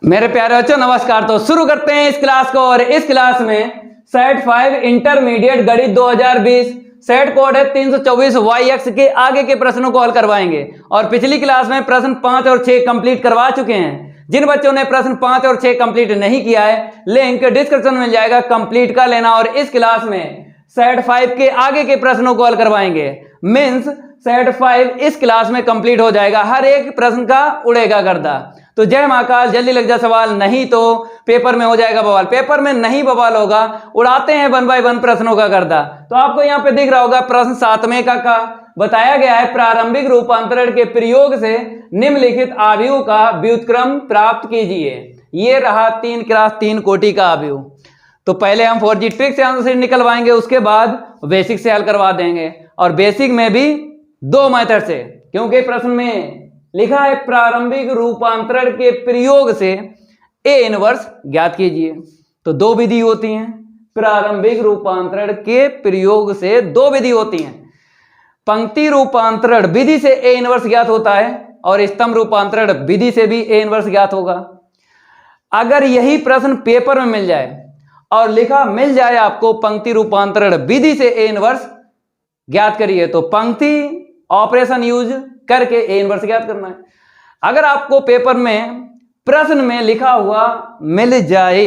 मेरे प्यारे बच्चों नमस्कार। तो शुरू करते हैं इस क्लास को। और इस क्लास में सेट 5 इंटरमीडिएट गणित 2020 सेट कोड है 324 YX के आगे के प्रश्नों को हल करवाएंगे। और पिछली क्लास में प्रश्न 5 और 6 कंप्लीट करवा चुके हैं। जिन बच्चों ने प्रश्न 5 और 6 कंप्लीट नहीं किया है लिंक डिस्क्रिप्शन में मिल जाएगा, कंप्लीट कर लेना। और इस क्लास में सेट 5 के आगे के प्रश्नों को हल करवाएंगे। मीन्स सेट 5 इस क्लास में कंप्लीट हो जाएगा, हर एक प्रश्न का उड़ेगा गर्दा। तो जय महाकाल, जल्दी लग जा सवाल, नहीं तो पेपर में हो जाएगा बवाल। पेपर में नहीं बवाल होगा, उड़ाते हैं 1 बाय 1 प्रश्नों का गर्दा। तो आपको यहाँ पे दिख रहा होगा प्रश्न 7वें का बताया गया है, प्रारंभिक रूपांतरण के प्रयोग से निम्नलिखित आव्यूह का व्युत्क्रम प्राप्त कीजिए। ये रहा 3x3 कोटि का आव्यूह। तो पहले हम 4G ट्रिक से आंसर निकलवाएंगे, उसके बाद बेसिक से हल करवा देंगे। और बेसिक में भी 2 मेथड से, क्योंकि प्रश्न में लिखा है प्रारंभिक रूपांतरण के प्रयोग से ए इनवर्स ज्ञात कीजिए। तो 2 विधि होती हैं, प्रारंभिक रूपांतरण के प्रयोग से 2 विधि होती हैं। पंक्ति रूपांतरण विधि से ए इनवर्स ज्ञात होता है और स्तंभ रूपांतरण विधि से भी ए इनवर्स ज्ञात होगा। अगर यही प्रश्न पेपर में मिल जाए और लिखा मिल जाए आपको पंक्ति रूपांतरण विधि से ए इनवर्स ज्ञात करिए, तो पंक्ति ऑपरेशन यूज करके ए इनवर्स ज्ञात करना है। अगर आपको पेपर में प्रश्न में लिखा हुआ मिल जाए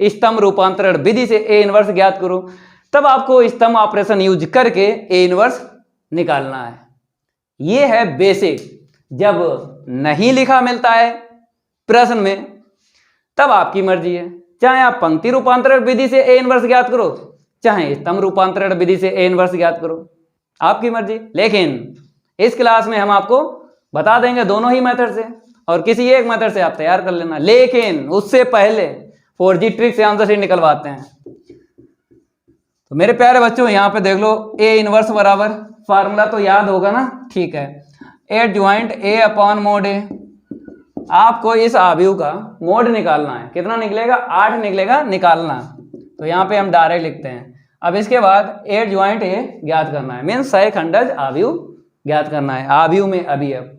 स्तंभ रूपांतरण विधि से ए इनवर्स ज्ञात करो, तब आपको स्तंभ ऑपरेशन यूज करके ए इनवर्स निकालना है। ये है बेसिक। जब नहीं लिखा मिलता है प्रश्न में तब आपकी मर्जी है, चाहे आप पंक्ति रूपांतरण विधि से ए इनवर्स ज्ञात करो, चाहे स्तंभ रूपांतरण विधि से ए इनवर्स ज्ञात करो, आपकी मर्जी। लेकिन इस क्लास में हम आपको बता देंगे दोनों ही मेथड से, और किसी एक मेथड से आप तैयार कर लेना। लेकिन उससे पहले 4G ट्रिक से आंसर शीट निकलवाते हैं। तो मेरे प्यारे बच्चों यहाँ पे देख लो, ए इनवर्स बराबर, फार्मूला तो याद होगा ना, ठीक है, एट ज्वाइंट ए अपॉन मोड ए। आपको इस आव्यूह का मोड निकालना है। कितना निकलेगा? 8 निकलेगा, निकालना। तो यहाँ पे हम डायरेक्ट लिखते हैं। अब इसके बाद एट ज्वाइंट ए ज्ञात करना है, मीन्स सह खंडज आव्यूह ज्ञात करना है। आव्यूह में अवयव,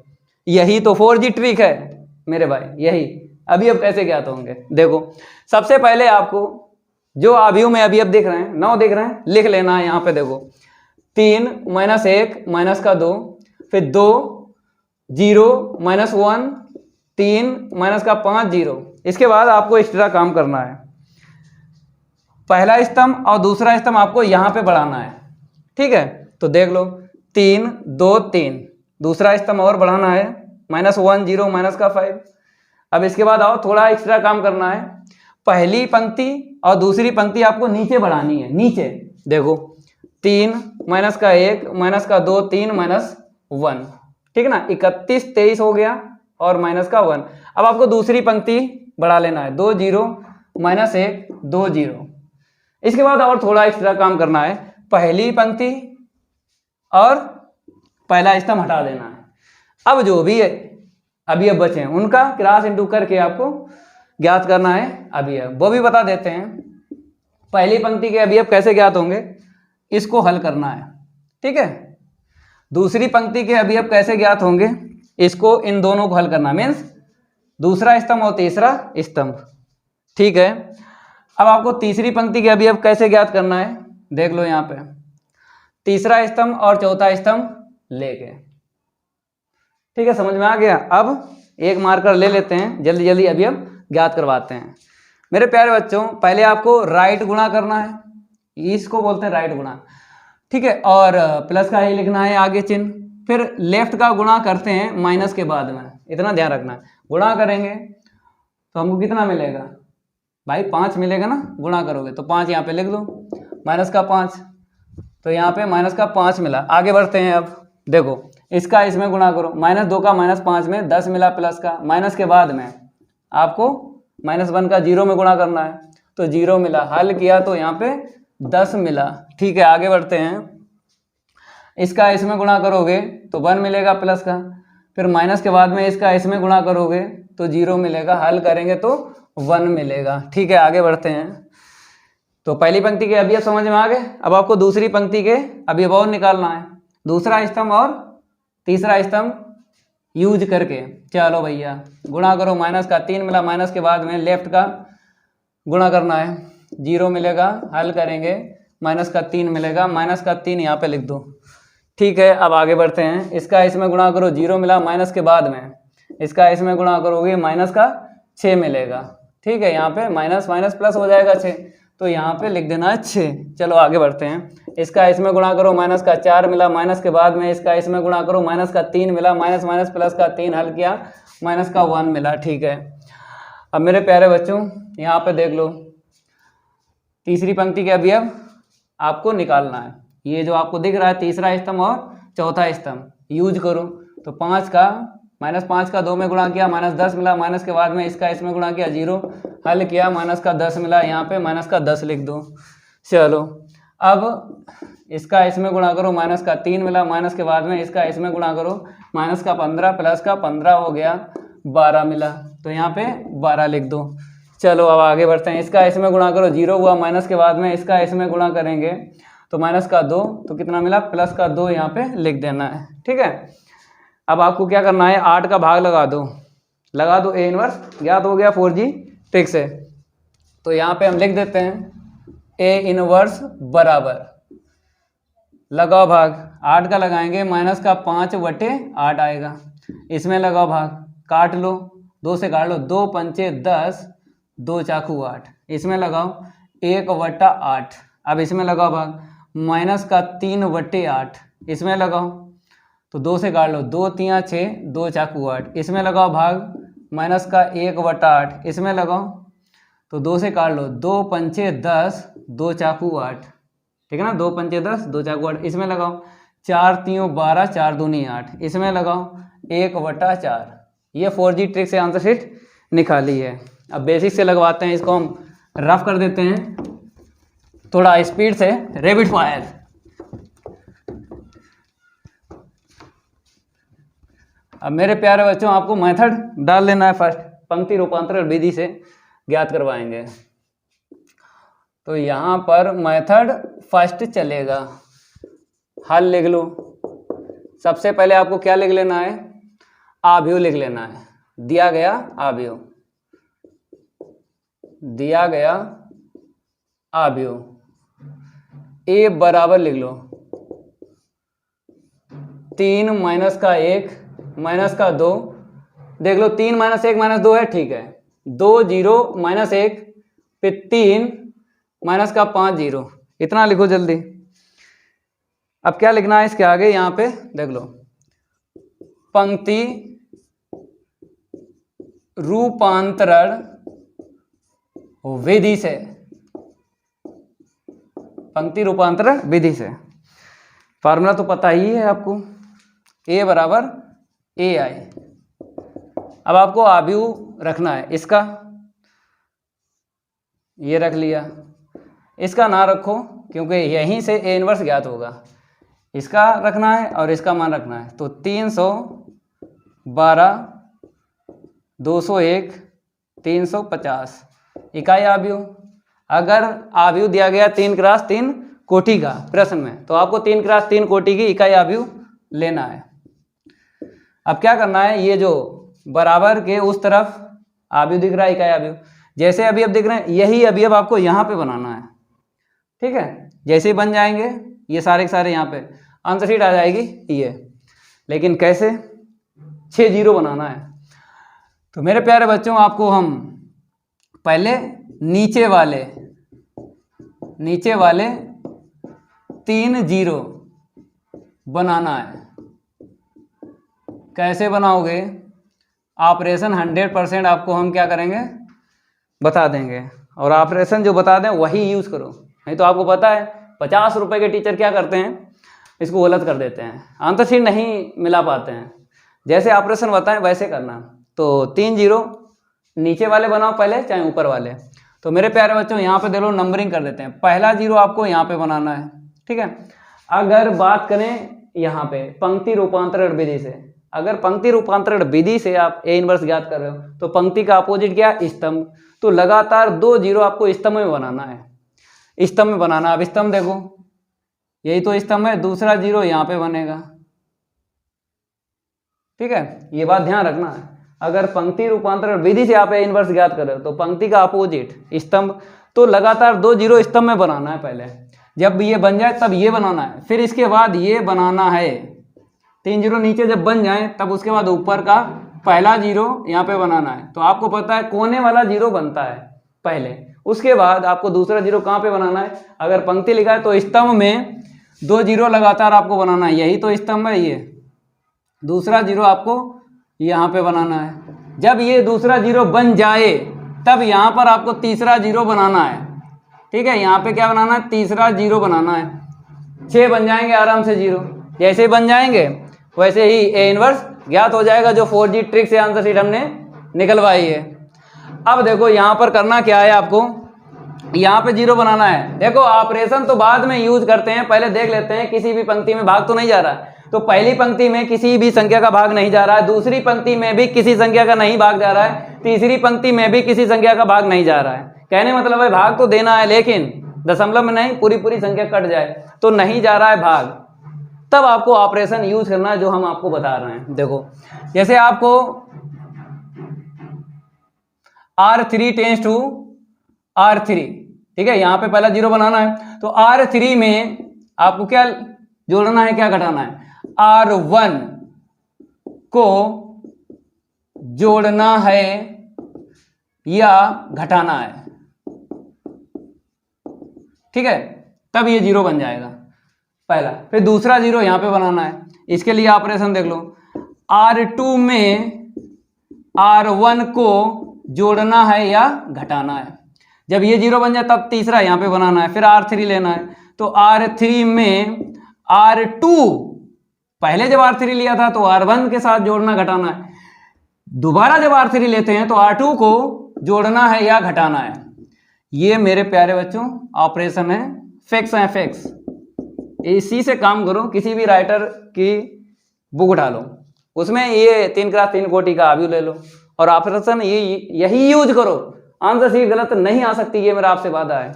यही तो 4G ट्रिक है मेरे भाई। यही अवयव कैसे ज्ञात होंगे, देखो सबसे पहले आपको जो आव्यूह में अवयव दिख रहे हैं, 9 दिख रहे हैं, लिख लेना है। यहाँ पे देखो 3 - 1 - 2, फिर 2 0 - 1 3 - 5 0। इसके बाद आपको एक्स्ट्रा काम करना है। पहला स्तंभ और दूसरा स्तंभ आपको यहाँ पे बढ़ाना है, ठीक है। तो देख लो 3 2 3, दूसरा स्तंभ और बढ़ाना है, -1 0 -5। अब इसके बाद आओ थोड़ा एक्स्ट्रा काम करना है। पहली पंक्ति और दूसरी पंक्ति आपको नीचे बढ़ानी है। नीचे देखो 3 - 1 -2 3 -1, ठीक ना, 31 23 हो गया और -1। अब आपको दूसरी पंक्ति बढ़ा लेना है, 2 0 -1 2 0। इसके बाद और थोड़ा एक्स्ट्रा काम करना है, पहली पंक्ति और पहला स्तंभ हटा देना है। अब जो भी है अवयव बचे हैं उनका क्रॉस इंटू करके आपको ज्ञात करना है अवयव, वो भी बता देते हैं। पहली पंक्ति के अवयव कैसे ज्ञात होंगे, इसको हल करना है, ठीक है। दूसरी पंक्ति के अवयव कैसे ज्ञात होंगे, इसको, इन दोनों को हल करना, मीन्स दूसरा स्तंभ और तीसरा स्तंभ, ठीक है। अब आपको तीसरी पंक्ति के अवयव कैसे ज्ञात करना है, देख लो यहाँ पे, तीसरा स्तंभ और चौथा स्तंभ लेके, ठीक है, समझ में आ गया। अब एक मार्कर ले लेते हैं, जल्दी जल्दी अवयव ज्ञात करवाते हैं। मेरे प्यारे बच्चों, पहले आपको राइट गुणा करना है, इसको बोलते हैं राइट गुणा, ठीक है, और प्लस का ही लिखना है आगे चिन्ह। फिर लेफ्ट का गुणा करते हैं माइनस के बाद में, इतना ध्यान रखना है। गुणा करेंगे तो हमको कितना मिलेगा भाई, 5 मिलेगा ना, गुणा करोगे तो 5 यहाँ पे लिख दो, -5, तो यहाँ पे -5 मिला। आगे बढ़ते हैं। अब देखो इसका इसमें गुणा करो, -2 का -5 में 10 मिला, प्लस का माइनस के बाद में आपको -1 का 0 में गुणा करना है, तो 0 मिला। हल किया तो यहाँ पे 10 मिला, ठीक है। आगे बढ़ते हैं, इसका इसमें गुणा करोगे तो 1 मिलेगा प्लस का, फिर माइनस के बाद में इसका इसमें गुणा करोगे तो 0 मिलेगा, हल करेंगे तो 1 मिलेगा, ठीक है। आगे बढ़ते हैं। तो पहली पंक्ति के अवयव समझ में आ गए। अब आपको दूसरी पंक्ति के अवयव और निकालना है। दूसरा स्तंभ और तीसरा स्तंभ यूज करके। चलो भैया गुणा करो, माइनस का 3 मिला, माइनस के बाद में लेफ्ट का गुणा करना है, 0 मिलेगा, हल करेंगे, माइनस का 3 मिलेगा, माइनस का 3 यहाँ पे लिख दो। ठीक है, अब आगे बढ़ते हैं। इसका इसमें गुणा करो, 0 मिला, माइनस के बाद में इसका इसमें गुणा करोगे, माइनस का 6 मिलेगा। ठीक है, यहाँ पे माइनस माइनस प्लस हो जाएगा 6, तो यहाँ पे लिख देना है 6। चलो आगे बढ़ते हैं। इसका इसमें गुणा करो, माइनस का 4 मिला, माइनस के बाद में इसका इसमें गुणा करो, माइनस का 3 मिला, माइनस माइनस प्लस का 3 हल किया, माइनस का 1 मिला। ठीक है, अब मेरे प्यारे बच्चों यहाँ पे देख लो, तीसरी पंक्ति के अवयव आपको निकालना है। ये जो आपको दिख रहा है तीसरा स्तंभ और चौथा स्तंभ यूज करो। तो 5 का -5 का 2 में गुणा किया, -10 मिला, माइनस के बाद में इसका इसमें गुणा किया, 0 हल किया, माइनस का 10 मिला, यहाँ पे माइनस का 10 लिख दो। चलो अब इसका इसमें गुणा करो, माइनस का 3 मिला, माइनस के बाद में इसका इसमें गुणा करो, माइनस का 15 प्लस का 15 हो गया, 12 मिला, तो यहाँ पे 12 लिख दो। चलो अब आगे बढ़ते हैं। इसका इसमें गुणा करो, 0 हुआ, माइनस के बाद में इसका इसमें गुणा करेंगे तो माइनस का 2, तो कितना मिला, प्लस का 2 यहाँ पे लिख देना है। ठीक है, अब आपको क्या करना है, 8 का भाग लगा दो A इनवर्स, ज्ञात हो गया 4G ट्रिक से। तो यहाँ पे हम लिख देते हैं A इनवर्स बराबर, लगाओ भाग, 8 का लगाएंगे, माइनस का 5/8 आएगा, इसमें लगाओ भाग, काट लो, 2 से काट लो, 2 पंचे 10, 2 चाकू 8, इसमें लगाओ 1/8, अब इसमें लगाओ भाग, माइनस का 3/8, इसमें लगाओ, तो 2 से काट लो, 2 तियाँ 6, 2 चाकू 8, इसमें लगाओ भाग, माइनस का 1/8, इसमें लगाओ, तो 2 से काट लो, 2 पंचे 10, 2 चाकू 8, ठीक है ना, 2 पंचे 10, 2 चाकू 8, इसमें लगाओ, 4 तियों 12, 4 दूनी 8, इसमें लगाओ 1/4। ये 4G ट्रिक से आंसर शीट निकाली है। अब बेसिक से लगवाते हैं, इसको हम रफ कर देते हैं थोड़ा स्पीड से, रैपिड फायर। अब मेरे प्यारे बच्चों आपको मेथड डाल लेना है, फर्स्ट पंक्ति रूपांतरण विधि से ज्ञात करवाएंगे। तो यहाँ पर मेथड फर्स्ट चलेगा, हल लिख लो। सबसे पहले आपको क्या लिख लेना है, आव्यूह लिख लेना है, दिया गया आव्यूह, दिया गया आव्यूह, ए बराबर लिख लो 3 माइनस का 1 माइनस का 2, देख लो 3 - 1 - 2 है, ठीक है, 2 0 -1 फिर 3 माइनस का 5 0, इतना लिखो जल्दी। अब क्या लिखना है इसके आगे, यहाँ पे देख लो, पंक्ति रूपांतरण विधि से, पंक्ति रूपांतरण विधि से, फार्मूला तो पता ही है आपको, ए बराबर AI। अब आपको आव्यूह रखना है, इसका ये रख लिया, इसका ना रखो क्योंकि यहीं से A इनवर्स ज्ञात होगा, इसका रखना है और इसका मान रखना है। तो 312, 201, 350 इकाई आव्यूह। अगर आव्यूह दिया गया 3x3 कोटि का प्रश्न में, तो आपको 3x3 कोटि की इकाई आव्यूह लेना है। अब क्या करना है, ये जो बराबर के उस तरफ आव्यूह दिख रहा है, इकाई आव्यूह, जैसे अवयव दिख रहे हैं यही अवयव आपको यहाँ पे बनाना है। ठीक है, जैसे ही बन जाएंगे ये सारे के सारे, यहाँ पे आंसर शीट आ जाएगी ये। लेकिन कैसे, 6 0 बनाना है। तो मेरे प्यारे बच्चों आपको हम पहले नीचे वाले 3 0 बनाना है। कैसे बनाओगे, ऑपरेशन 100% आपको हम क्या करेंगे, बता देंगे, और ऑपरेशन जो बता दें वही यूज़ करो। नहीं तो आपको पता है 50 रुपए के टीचर क्या करते हैं, इसको गलत कर देते हैं, आंसर शीट नहीं मिला पाते हैं। जैसे ऑपरेशन बताएं वैसे करना। तो 3 0 नीचे वाले बनाओ पहले, चाहे ऊपर वाले। तो मेरे प्यारे बच्चों यहाँ पे देखो नंबरिंग कर देते हैं, पहला 0 आपको यहाँ पे बनाना है। ठीक है, अगर बात करें यहाँ पे पंक्ति रूपांतरण विधि से, अगर पंक्ति रूपांतरण विधि से आप A इनवर्स ज्ञात कर रहे हो, तो पंक्ति का अपोजिट क्या, स्तंभ। तो लगातार 2 0 आपको स्तंभ में बनाना है, स्तंभ में बनाना। अब स्तंभ देखो, यही तो स्तंभ है, दूसरा 0 यहाँ पे बनेगा, ठीक है, ये बात ध्यान रखना है। अगर पंक्ति रूपांतरण विधि से आप इनवर्स ज्ञात करें तो पंक्ति का अपोजिट स्तंभ तो लगातार 2 जीरो स्तंभ में बनाना है। पहले जब ये बन जाए तब ये बनाना है, फिर इसके बाद ये बनाना है। 3 जीरो नीचे जब बन जाए तब उसके बाद ऊपर का पहला जीरो यहाँ पे बनाना है। तो आपको पता है कोने वाला जीरो बनता है पहले, उसके बाद आपको दूसरा जीरो कहाँ पे बनाना है। अगर पंक्ति लिखा है तो स्तंभ में 2 जीरो लगातार आपको बनाना है, यही तो स्तंभ है। ये दूसरा जीरो आपको यहाँ पे बनाना है। जब ये दूसरा जीरो बन जाए तब यहाँ पर आपको तीसरा जीरो बनाना है। ठीक है, यहाँ पे क्या बनाना है, तीसरा जीरो बनाना है। 6 बन जाएंगे आराम से जीरो, जैसे बन जाएंगे वैसे ही ए इनवर्स ज्ञात हो जाएगा, जो 4G ट्रिक से आंसर शीट हमने निकलवाई है। अब देखो यहाँ पर करना क्या है, आपको यहाँ पे जीरो बनाना है। देखो ऑपरेशन तो बाद में यूज करते हैं, पहले देख लेते हैं किसी भी पंक्ति में भाग तो नहीं जा रहा है। तो पहली पंक्ति में किसी भी संख्या का भाग नहीं जा रहा है, दूसरी पंक्ति में भी किसी संख्या का नहीं भाग जा रहा है, तीसरी पंक्ति में भी किसी संख्या का भाग नहीं जा रहा है। कहने मतलब है भाग तो देना है, लेकिन दशमलव में नहीं, पूरी संख्या कट जाए तो नहीं जा रहा है भाग। तब आपको ऑपरेशन यूज करना है जो हम आपको बता रहे हैं। देखो जैसे आपको R3 टेंस टू R3, ठीक है, यहाँ पे पहला जीरो बनाना है। तो R3 में आपको क्या जोड़ना है, क्या घटाना है, R1 को जोड़ना है या घटाना है। ठीक है, तब ये जीरो बन जाएगा पहला। फिर दूसरा जीरो यहां पे बनाना है, इसके लिए ऑपरेशन देख लो। R2 में R1 को जोड़ना है या घटाना है। जब ये जीरो बन जाए तब तीसरा यहां पे बनाना है, फिर R3 लेना है। तो R3 में R2, पहले जब R3 लिया था तो R1 के साथ जोड़ना घटाना है, दोबारा जब R3 लेते हैं तो R2 को जोड़ना है या घटाना है। ये मेरे प्यारे बच्चों ऑपरेशन है, फैक्ट्स हैं फैक्ट्स। इसी से काम करो, किसी भी राइटर की बुक उठा लो, उसमें ये 3x3 कोटि का आव्यू ले लो और ऑपरेशन यही यूज करो, आंसर शीट गलत नहीं आ सकती, ये मेरा आपसे वादा है।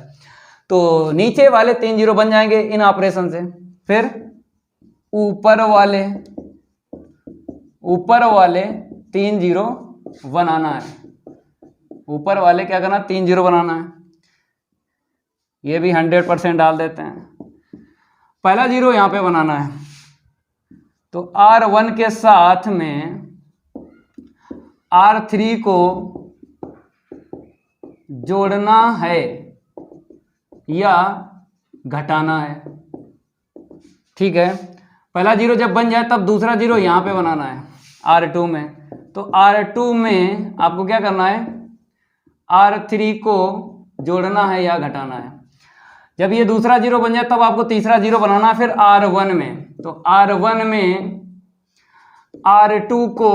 तो नीचे वाले 3 जीरो बन जाएंगे इन ऑपरेशन से। फिर ऊपर वाले 3 जीरो बनाना है। ऊपर वाले क्या करना, 3 जीरो बनाना है। ये भी 100% डाल देते हैं। पहला जीरो यहां पे बनाना है, तो R1 के साथ में R3 को जोड़ना है या घटाना है। ठीक है, पहला जीरो जब बन जाए तब दूसरा जीरो यहां पे बनाना है R2 में। तो R2 में आपको क्या करना है, R3 को जोड़ना है या घटाना है। जब ये दूसरा जीरो बन जाए तब आपको तीसरा जीरो बनाना है, फिर R1 में। तो R1 में R2 को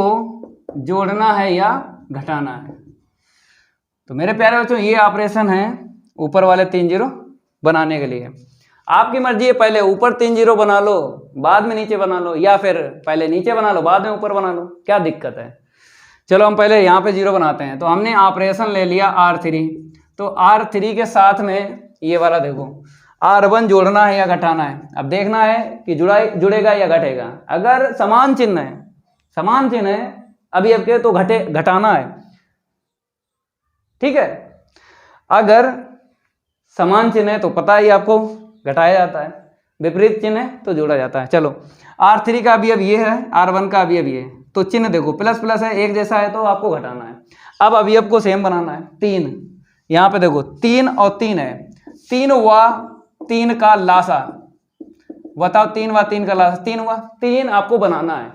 जोड़ना है या घटाना है। तो मेरे प्यारे बच्चों ये ऑपरेशन है ऊपर वाले 3 जीरो बनाने के लिए। आपकी मर्जी है, पहले ऊपर 3 जीरो बना लो बाद में नीचे बना लो, या फिर पहले नीचे बना लो बाद में ऊपर बना लो, क्या दिक्कत है। चलो हम पहले यहाँ पे जीरो बनाते हैं। तो हमने ऑपरेशन ले लिया R3, तो R3 के साथ में ये वाला देखो R1 जोड़ना है या घटाना है। अब देखना है कि जुड़ेगा या घटेगा। अगर समान चिन्ह है अभी अब के तो घटाना है। ठीक है, अगर समान चिन्ह है तो पता ही आपको घटाया जाता है, विपरीत चिन्ह है तो जोड़ा जाता है। चलो R3 का अभी अब ये है, R1 का अभी अब ये है, तो चिन्ह देखो प्लस प्लस है, एक जैसा है तो आपको घटाना है। अब अभी आपको सेम बनाना है। 3 यहाँ पे देखो 3 और 3 है, 3 व 3 का लासा, बताओ 3 व 3 का लासा 3 हुआ, 3 आपको बनाना है।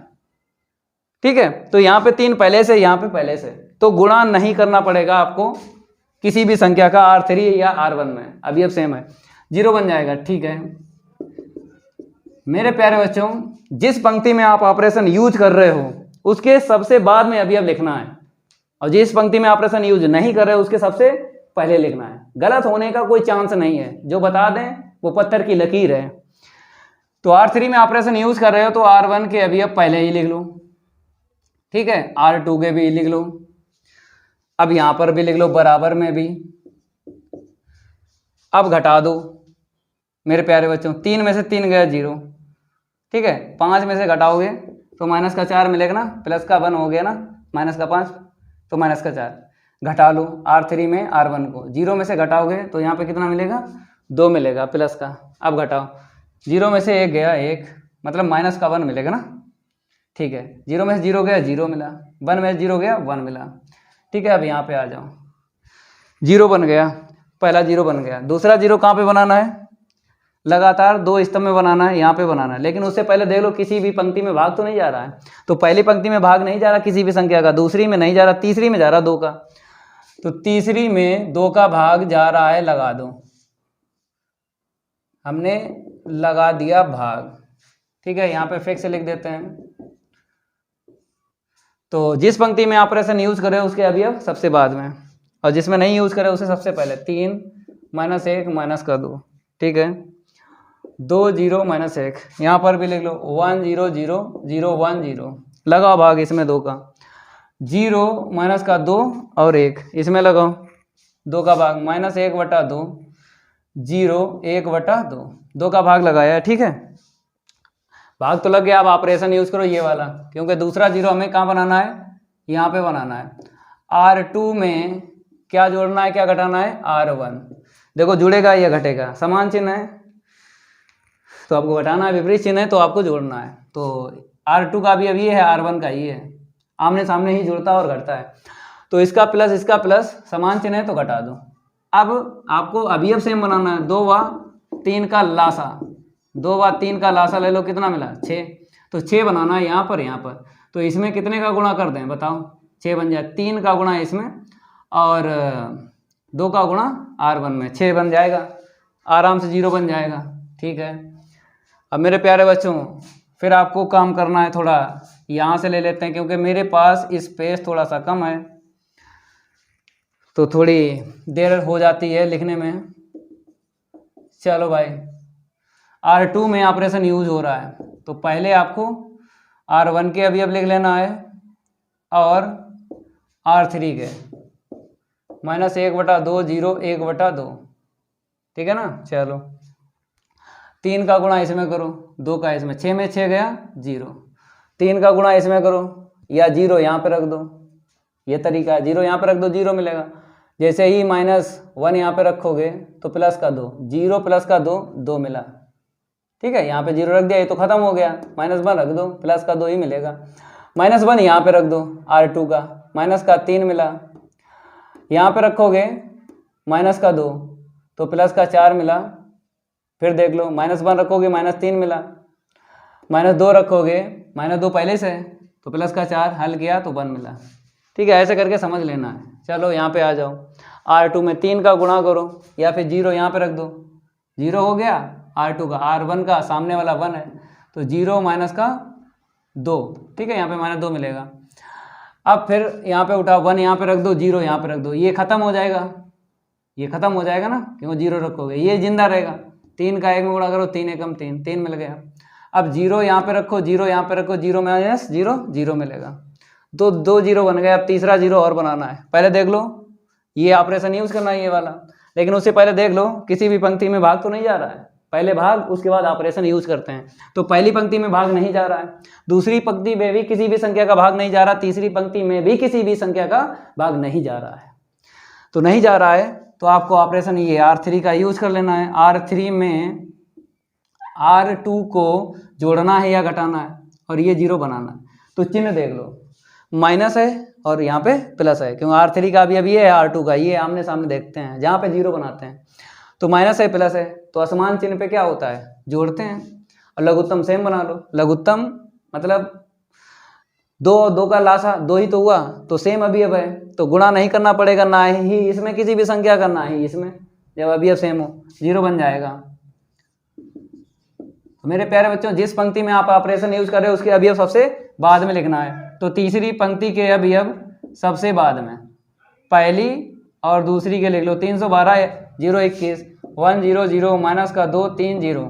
ठीक है, तो यहाँ पे 3 पहले से, यहाँ पे पहले से, तो गुणा नहीं करना पड़ेगा आपको किसी भी संख्या का R3 या R1 में। अभी अब सेम है, जीरो बन जाएगा। ठीक है मेरे प्यारे बच्चों, जिस पंक्ति में आप ऑपरेशन यूज कर रहे हो उसके सबसे बाद में अभी अब लिखना है, और जिस पंक्ति में ऑपरेशन यूज नहीं कर रहे हो उसके सबसे पहले लिखना है। गलत होने का कोई चांस नहीं है, जो बता दें वो पत्थर की लकीर है। तो R3 में ऑपरेशन यूज कर रहे हो तो R1 के अभी अब पहले ही लिख लो। ठीक है, R2 के भी लिख लो, अब यहां पर भी लिख लो, बराबर में भी। अब घटा दो मेरे प्यारे बच्चों, 3 में से 3 गया 0। ठीक है, 5 में से घटाओगे तो माइनस का 4 मिलेगा ना, प्लस का 1 हो गया ना, माइनस का 5 तो माइनस का 4। घटा लो R3 में R1 को, 0 में से घटाओगे तो यहाँ पे कितना मिलेगा, 2 मिलेगा प्लस का। अब घटाओ, 0 में से 1 गया 1, मतलब माइनस का 1 मिलेगा ना, ठीक है। 0 में से 0 गया 0 मिला, 1 में से 0 गया 1 मिला, ठीक है। अब यहाँ पे आ जाओ, 0 बन गया, पहला 0 बन गया। दूसरा 0 कहाँ पे बनाना है, लगातार 2 स्तंभ में बनाना है, यहाँ पे बनाना है। लेकिन उससे पहले देख लो किसी भी पंक्ति में भाग तो नहीं जा रहा है, तो पहली पंक्ति में भाग नहीं जा रहा किसी भी संख्या का, दूसरी में नहीं जा रहा, तीसरी में जा रहा 2 का, तो तीसरी में 2 का भाग जा रहा है, लगा दो, हमने लगा दिया भाग, ठीक है। यहाँ पे फिक्स लिख देते हैं। तो जिस पंक्ति में ऑपरेशन यूज करें उसके अवयव सबसे बाद में, और जिसमें नहीं यूज करें उसे सबसे पहले। 3 माइनस 1 माइनस का 2, ठीक है। 2 0 माइनस 1, यहाँ पर भी लिख लो 1 0 0 0 1 0, लगाओ भाग इसमें 2 का, 0 माइनस का 2 और 1 इसमें लगाओ 2 का भाग, माइनस 1/2 0 1/2, 2 का भाग लगाया है, ठीक है। भाग तो लग गया, अब ऑपरेशन यूज करो ये वाला, क्योंकि दूसरा 0 हमें कहाँ बनाना है, यहाँ पे बनाना है। R2 में क्या जोड़ना है क्या घटाना है, R1। देखो जुड़ेगा या घटेगा, समान चिन्ह है तो आपको घटाना है, विपरीत चिन्ह है तो आपको जोड़ना है। तो R2 का भी अब ये है, R1 का ये है, आमने सामने ही जुड़ता और घटता है। तो इसका प्लस समान चिन्ह है तो घटा दो। अब आपको अवयव सेम बनाना है, 2 व 3 का लासा, 2 व 3 का लासा ले लो, कितना मिला 6, तो 6 बनाना है यहाँ पर। तो इसमें कितने का गुणा कर दें बताओ, 6 बन जाए, 3 का गुणा इसमें और 2 का गुणा R1 में, 6 बन जाएगा, आराम से 0 बन जाएगा, ठीक है। अब मेरे प्यारे बच्चों फिर आपको काम करना है, थोड़ा यहाँ से ले लेते हैं क्योंकि मेरे पास स्पेस थोड़ा सा कम है, तो थोड़ी देर हो जाती है लिखने में। चलो भाई, R2 में ऑपरेशन यूज हो रहा है, तो पहले आपको R1 के अवयव लिख लेना है और R3 के, माइनस 1/2 0 1/2, ठीक है ना। चलो 3 का गुणा इसमें करो, 2 का इसमें, 6 में 6 गया 0, 3 का गुणा इसमें करो या 0 यहाँ पे रख दो, ये तरीका है, 0 यहाँ पे रख दो 0 मिलेगा। जैसे ही -1 यहाँ पे रखोगे तो प्लस का 2, 0 प्लस का 2 2 मिला, ठीक है। यहाँ पे 0 रख दिया, ये तो खत्म हो गया, -1 रख दो, प्लस का 2 ही मिलेगा। -1 यहाँ पे रख दो R2 का, माइनस का 3 मिला, यहाँ पे रखोगे माइनस का 2 तो प्लस का 4 मिला, फिर देख लो -1 रखोगे -3 मिला, -2 रखोगे -2 पहले से तो प्लस का 4 हल किया तो 1 मिला, ठीक है। ऐसे करके समझ लेना है। चलो यहाँ पे आ जाओ, R2 में 3 का गुणा करो या फिर 0 यहाँ पे रख दो, 0 हो गया R2 का, R1 का सामने वाला 1 है तो 0 माइनस का 2, ठीक है, यहाँ पे -2 मिलेगा। अब फिर यहाँ पे उठाओ, 1 यहाँ पे रख दो, 0 यहाँ पे रख दो, ये खत्म हो जाएगा, ये खत्म हो जाएगा ना, क्यों 0 रखोगे, ये जिंदा रहेगा। 3 का 1 में गुणा करो, 3 एकम 3, 3 मिल गया। अब 0 यहाँ पे रखो, 0 यहाँ पे रखो, 0 माइनस 0 0 मिलेगा, तो 2 0 बन गया। अब तीसरा 0 और बनाना है, पहले देख लो ये ऑपरेशन यूज करना है ये वाला, लेकिन उससे पहले देख लो किसी भी पंक्ति में भाग तो नहीं जा रहा है, पहले भाग उसके बाद ऑपरेशन यूज करते हैं। तो पहली पंक्ति में भाग नहीं जा रहा है, दूसरी पंक्ति में भी किसी भी संख्या का भाग नहीं जा रहा, तीसरी पंक्ति में भी किसी भी संख्या का भाग नहीं जा रहा है। तो नहीं जा रहा है तो आपको ऑपरेशन ये R3 का यूज कर लेना है। R3 में R2 को जोड़ना है या घटाना है और ये 0 बनाना है। तो चिन्ह देख लो, माइनस है और यहाँ पे प्लस है, क्योंकि R3 का भी अभी ये है, R2 का ये आमने सामने देखते हैं, जहाँ पे 0 बनाते हैं तो माइनस है प्लस है, तो असमान चिन्ह पे क्या होता है, जोड़ते हैं। और लघुत्तम सेम बना लो, लघुत्तम मतलब 2 का लासा 2 ही तो हुआ, तो सेम अवयव है तो गुणा नहीं करना पड़ेगा, ना ही इसमें किसी भी संख्या का, ना ही इसमें, जब अवयव सेम हो 0 बन जाएगा। तो मेरे प्यारे बच्चों जिस पंक्ति में आप ऑपरेशन यूज कर रहे हो उसके अवयव सबसे बाद में लिखना है। तो तीसरी पंक्ति के अवयव सबसे बाद में, पहली और दूसरी के लिख लो, 312 0 21 1 0 0 माइनस का 2 3 0,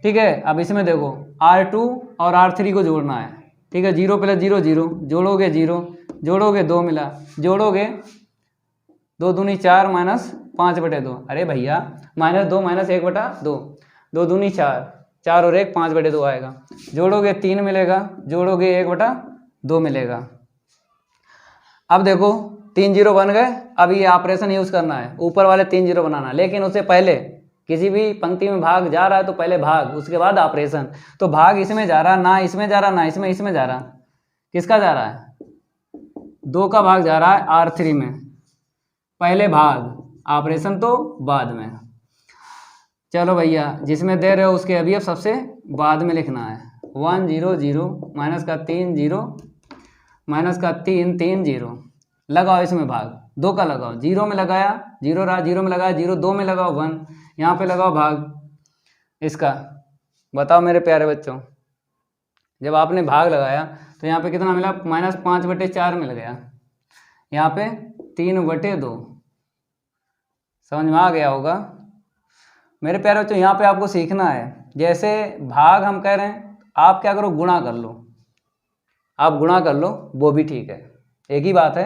ठीक है। अब इसमें देखो R2 और R3 को जोड़ना है, ठीक है। 0 प्लस 0 0, जोड़ोगे 0, जोड़ोगे 2 मिला, जोड़ोगे 2 दूनी 4 माइनस 5/2, अरे भैया -2 माइनस 1/2, 2 दूनी 4, 4 और 1 5/2 आएगा। जोड़ोगे 3 मिलेगा, जोड़ोगे 1/2 मिलेगा। अब देखो 3 जीरो बन गए। अब ये ऑपरेशन यूज करना है, ऊपर वाले 3 जीरो बनाना है, लेकिन उससे पहले किसी भी पंक्ति में भाग जा रहा है तो पहले भाग, उसके बाद ऑपरेशन। तो भाग इसमें जा रहा, ना इसमें जा रहा, ना इसमें जा रहा। किसका जा रहा है? 2 का भाग जा रहा है R3 में, पहले भाग, ऑपरेशन तो बाद में। चलो भैया, जिसमें दे रहे हो उसके अवयव सबसे बाद में लिखना है। 1 0 0 माइनस का 3 0 माइनस का 3 3 0। लगाओ इसमें भाग, 2 का लगाओ, 0 में लगाया 0 रहा, 0 में लगाया 0, 2 में लगाओ 1, यहाँ पे लगाओ भाग इसका। बताओ मेरे प्यारे बच्चों, जब आपने भाग लगाया तो यहाँ पे कितना मिला? -5/4 मिल गया, यहाँ पे 3/2। समझ में आ गया होगा मेरे प्यारे बच्चों। यहाँ पे आपको सीखना है, जैसे भाग हम कह रहे हैं, आप क्या करो, गुणा कर लो। आप गुणा कर लो, वो भी ठीक है, एक ही बात है,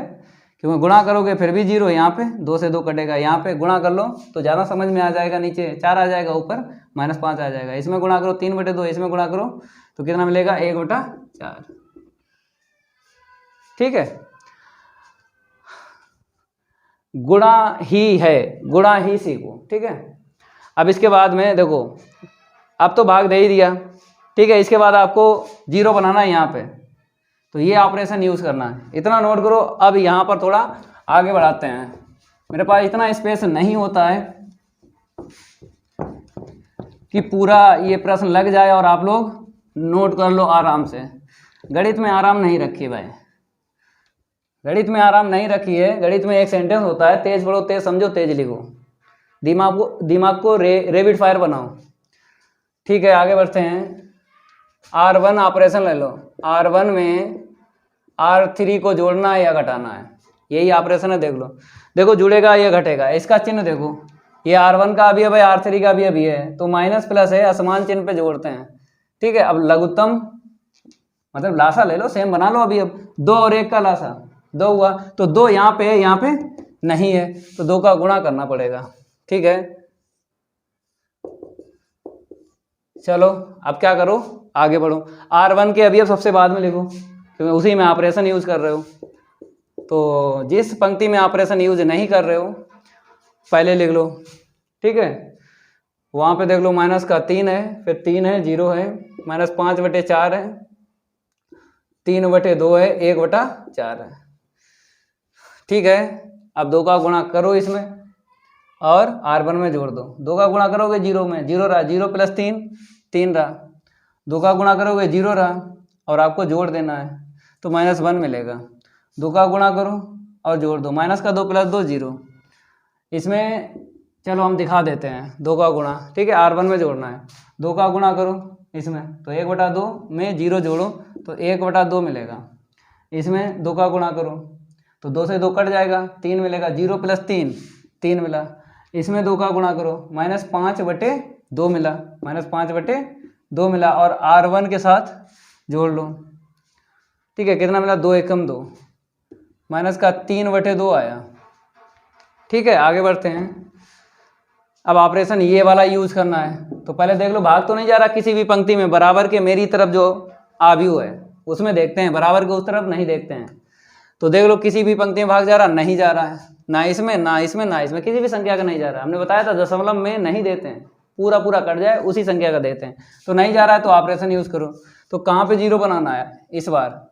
क्योंकि गुणा करोगे फिर भी 0, यहाँ पे 2 से 2 कटेगा, यहाँ पे गुणा कर लो तो ज़्यादा समझ में आ जाएगा। नीचे 4 आ जाएगा, ऊपर -5 आ जाएगा। इसमें गुणा करो 3/2, इसमें गुणा करो तो कितना मिलेगा? 1/4। ठीक है, गुणा ही है, गुणा ही सीखो। ठीक है, अब इसके बाद में देखो, अब तो भाग दे ही दिया, ठीक है। इसके बाद आपको 0 बनाना है यहाँ पे, तो ये ऑपरेशन यूज करना है, इतना नोट करो। अब यहाँ पर थोड़ा आगे बढ़ाते हैं, मेरे पास इतना स्पेस नहीं होता है कि पूरा ये प्रश्न लग जाए और आप लोग नोट कर लो आराम से। गणित में आराम नहीं रखिए भाई, गणित में आराम नहीं रखिए। गणित में एक सेंटेंस होता है, तेज पढ़ो, तेज समझो, तेज लिखो, दिमाग को रेबिड फायर बनाओ। ठीक है, आगे बढ़ते हैं। R1 ऑपरेशन ले लो, R1 में R3 को जोड़ना है या घटाना है, यही ऑपरेशन है। देख लो, देखो जुड़ेगा या घटेगा, इसका चिन्ह देखो, ये R1 का अवयव है, R3 का अवयव है, तो माइनस प्लस है, असमान चिन्ह पे जोड़ते हैं। ठीक है, अब लघुत्तम मतलब लासा ले लो, सेम बना लो। अभी अब 2 और 1 का लासा 2 हुआ, तो 2 यहाँ पे है, यहाँ पे नहीं है, तो 2 का गुणा करना पड़ेगा। ठीक है, चलो अब क्या करो, आगे बढ़ो। R1 के अवयव सबसे बाद में लिखो, क्योंकि उसी में ऑपरेशन यूज कर रहे हो। तो जिस पंक्ति में ऑपरेशन यूज नहीं कर रहे हो पहले लिख लो। ठीक है, वहाँ पे देख लो, माइनस का 3 है, फिर 3 है, 0 है, -5/4 है, 3/2 है, 1/4 है। ठीक है, अब 2 का गुणा करो इसमें और R1 में जोड़ दो। 2 का गुणा करोगे 0 में, 0 रहा, 0 + 3 3 रहा, 2 का गुणा करोगे 0 रहा, और आपको जोड़ देना है तो -1 मिलेगा। 2 का गुणा करो और जोड़ दो, माइनस का 2 + 2 0। इसमें चलो हम दिखा देते हैं 2 का गुणा। ठीक है, R1 में जोड़ना है, 2 का गुणा करो इसमें, तो 1/2 में 0 जोड़ो तो 1/2 मिलेगा। इसमें 2 का गुणा करो तो 2 से 2 कट जाएगा, 3 मिलेगा, 0 + 3 3 मिला। इसमें 2 का गुणा करो, -5/2 मिला, -5/2 मिला, और R1 के साथ जोड़ लो। ठीक है, कितना मिला? 2 एकम 2, माइनस का 3/2 आया। ठीक है, आगे बढ़ते हैं। अब ऑपरेशन ये वाला यूज करना है, तो पहले देख लो, भाग तो नहीं जा रहा किसी भी पंक्ति में, बराबर के मेरी तरफ जो आव्यूह है उसमें देखते हैं, बराबर के उस तरफ नहीं देखते हैं। तो देख लो, किसी भी पंक्ति में भाग जा रहा नहीं जा रहा है, ना इसमें ना इसमें ना इसमें, किसी भी संख्या का नहीं जा रहा। हमने बताया था दशमलव में नहीं देते हैं, पूरा पूरा कट जाए उसी संख्या का देते हैं। तो नहीं जा रहा है तो ऑपरेशन यूज करो। तो कहाँ पे 0 बनाना है इस बार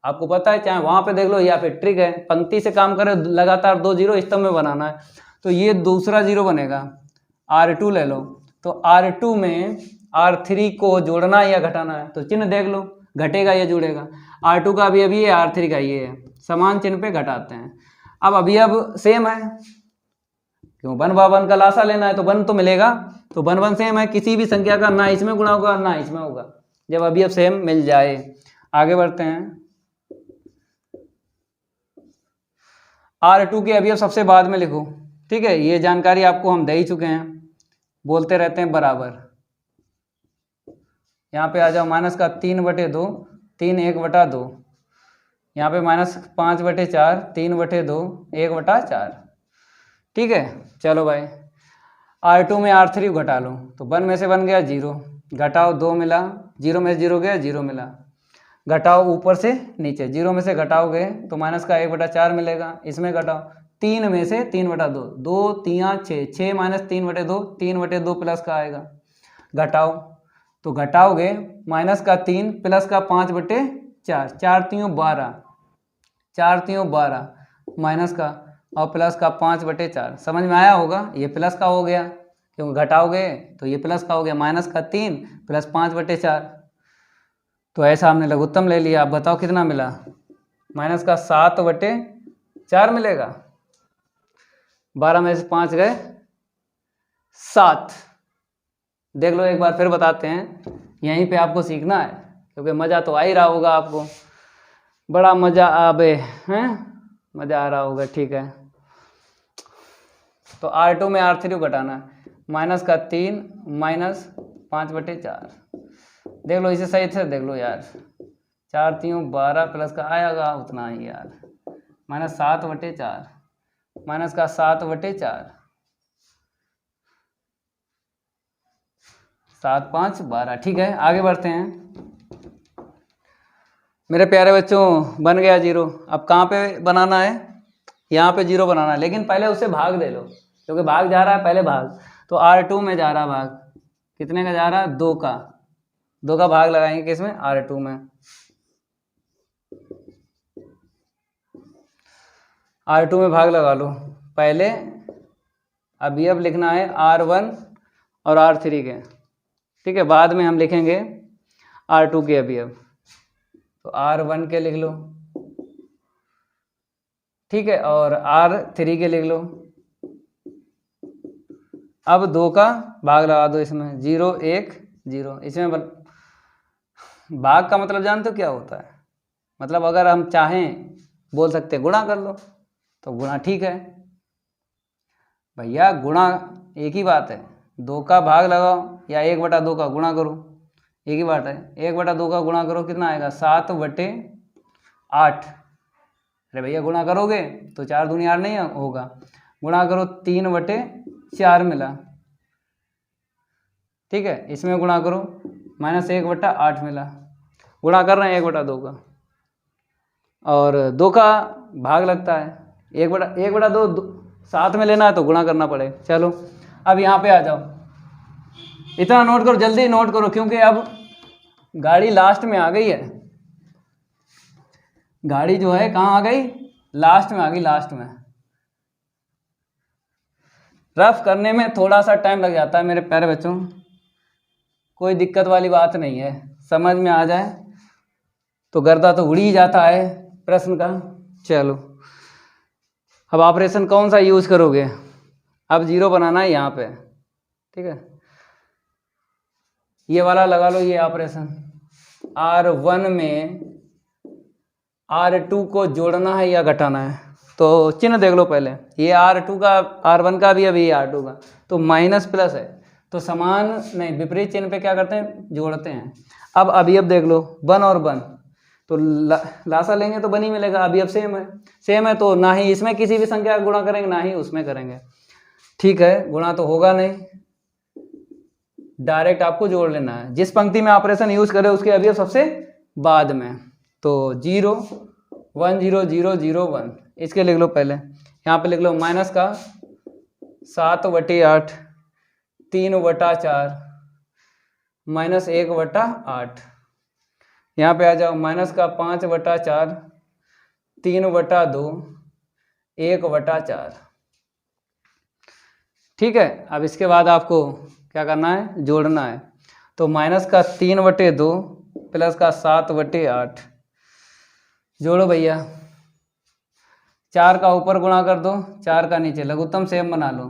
आपको पता है, चाहे वहाँ पे देख लो या फिर ट्रिक है, पंक्ति से काम करे, लगातार 2 0 स्तंभ में बनाना है। तो ये दूसरा 0 बनेगा, R2 ले लो, तो R2 में R3 को जोड़ना है या घटाना है, तो चिन्ह देख लो, घटेगा या जुड़ेगा। R2 का अभी है, R3 का ये है, समान चिन्ह पे घटाते हैं। अब अभी सेम है, क्यों 1/1 का लासा लेना है, तो 1 तो मिलेगा, तो 1 सेम है, किसी भी संख्या का ना इसमें गुणा होगा ना इसमें होगा, जब अभी सेम मिल जाए। आगे बढ़ते हैं। R2 के अवयव सबसे बाद में लिखो। ठीक है, ये जानकारी आपको हम दे ही चुके हैं, बोलते रहते हैं बराबर। यहाँ पे आ जाओ, माइनस का 3/2, 3 1/2, यहाँ पे -5/4, 3/2, 1/4। ठीक है, चलो भाई, R2 में R3 घटा लो, तो 1 में से बन गया 0, घटाओ 2 मिला, 0 में से 0 गया, 0 मिला, घटाओ ऊपर से नीचे, 0 में से घटाओगे तो माइनस का 1/4 मिलेगा, इसमें घटाओ 3 में से 3/2, 2 3 6, 6 माइनस 3/2, 3/2 प्लस का आएगा, घटाओ तो घटाओगे माइनस का 3 प्लस का 5/4, 4 3 12, 4 3 12 माइनस का और प्लस का 5/4, समझ में आया होगा, ये प्लस का हो गया क्योंकि घटाओगे तो ये प्लस का हो गया, माइनस का 3 प्लस 5/4, तो ऐसा हमने लघुत्तम ले लिया। आप बताओ कितना मिला, माइनस का 7/4 मिलेगा, 12 में से 5 गए 7। देख लो एक बार फिर बताते हैं, यहीं पे आपको सीखना है क्योंकि मज़ा तो आ ही रहा होगा आपको, बड़ा मज़ा आबे हैं, मज़ा आ रहा होगा, ठीक है। तो R2 में R3 घटाना है, माइनस का 3 माइनस 5/4, देख लो इसे सही से देख लो यार, 4 3 12 प्लस का आएगा उतना ही यार, माइनस 7/4, माइनस का 7/4, 7 5 12, ठीक है। आगे बढ़ते हैं मेरे प्यारे बच्चों, बन गया 0। अब कहाँ पे बनाना है, यहाँ पे 0 बनाना है, लेकिन पहले उससे भाग दे लो क्योंकि भाग जा रहा है, पहले भाग, तो R2 में जा रहा भाग, कितने का जा रहा है, 2 का, 2 का भाग लगाएंगे किसमें, R2 में, R2 में भाग लगा लो, पहले अवयव लिखना है R1 और R3 के, ठीक है, बाद में हम लिखेंगे R2 के अवयव, तो R1 के लिख लो, ठीक है, और R3 के लिख लो। अब 2 का भाग लगा दो इसमें, 0 1 0, इसमें भाग का मतलब जानते हो क्या होता है, मतलब अगर हम चाहें बोल सकते गुणा कर लो तो गुणा, ठीक है भैया, गुणा एक ही बात है, 2 का भाग लगाओ या 1/2 का गुणा करो, एक ही बात है, 1/2 का गुणा करो कितना आएगा, 7/8, अरे भैया गुणा करोगे तो 4 दूनी 8 नहीं होगा, गुणा करो 3/4 मिला, ठीक है, इसमें गुणा करो माइनस 1/8 मिला, गुणा कर रहे हैं 1/2 का, और 2 का भाग लगता है, 1/2 साथ में लेना है तो गुणा करना पड़ेगा। चलो अब यहाँ पे आ जाओ, इतना नोट करो, जल्दी नोट करो क्योंकि अब गाड़ी लास्ट में आ गई है, गाड़ी जो है कहाँ आ गई, लास्ट में आ गई, लास्ट में, रफ करने में थोड़ा सा टाइम लग जाता है मेरे प्यारे बच्चों, कोई दिक्कत वाली बात नहीं है, समझ में आ जाए तो गर्दा तो उड़ ही जाता है प्रश्न का। चलो अब ऑपरेशन कौन सा यूज करोगे, अब 0 बनाना है यहाँ पे, ठीक है, ये वाला लगा लो, ये ऑपरेशन, R1 में R2 को जोड़ना है या घटाना है, तो चिन्ह देख लो पहले, ये R2 का, R1 का भी, अभी R2 का, तो माइनस प्लस है तो समान नहीं, विपरीत चिन्ह पे क्या करते हैं, जोड़ते हैं। अब अवयव देख लो, 1 और 1, तो लासा लेंगे तो 1 ही मिलेगा, अवयव सेम है तो ना ही इसमें किसी भी संख्या का गुणा करेंगे ना ही उसमें करेंगे, ठीक है, गुणा तो होगा नहीं, डायरेक्ट आपको जोड़ लेना है, जिस पंक्ति में ऑपरेशन यूज करें उसके अवयव सबसे बाद में, तो 0 1 0 0 0 1, इसके लिख लो पहले, यहाँ पे लिख लो माइनस का 7/8, 3/4 माइनस 1/8, यहाँ पे आ जाओ, माइनस का 5/4, 3/2, 1/4, ठीक है। अब इसके बाद आपको क्या करना है, जोड़ना है, तो माइनस का 3/2 प्लस का 7/8, जोड़ो भैया, 4 का ऊपर गुणा कर दो, 4 का नीचे, लघुत्तम सेम बना लो,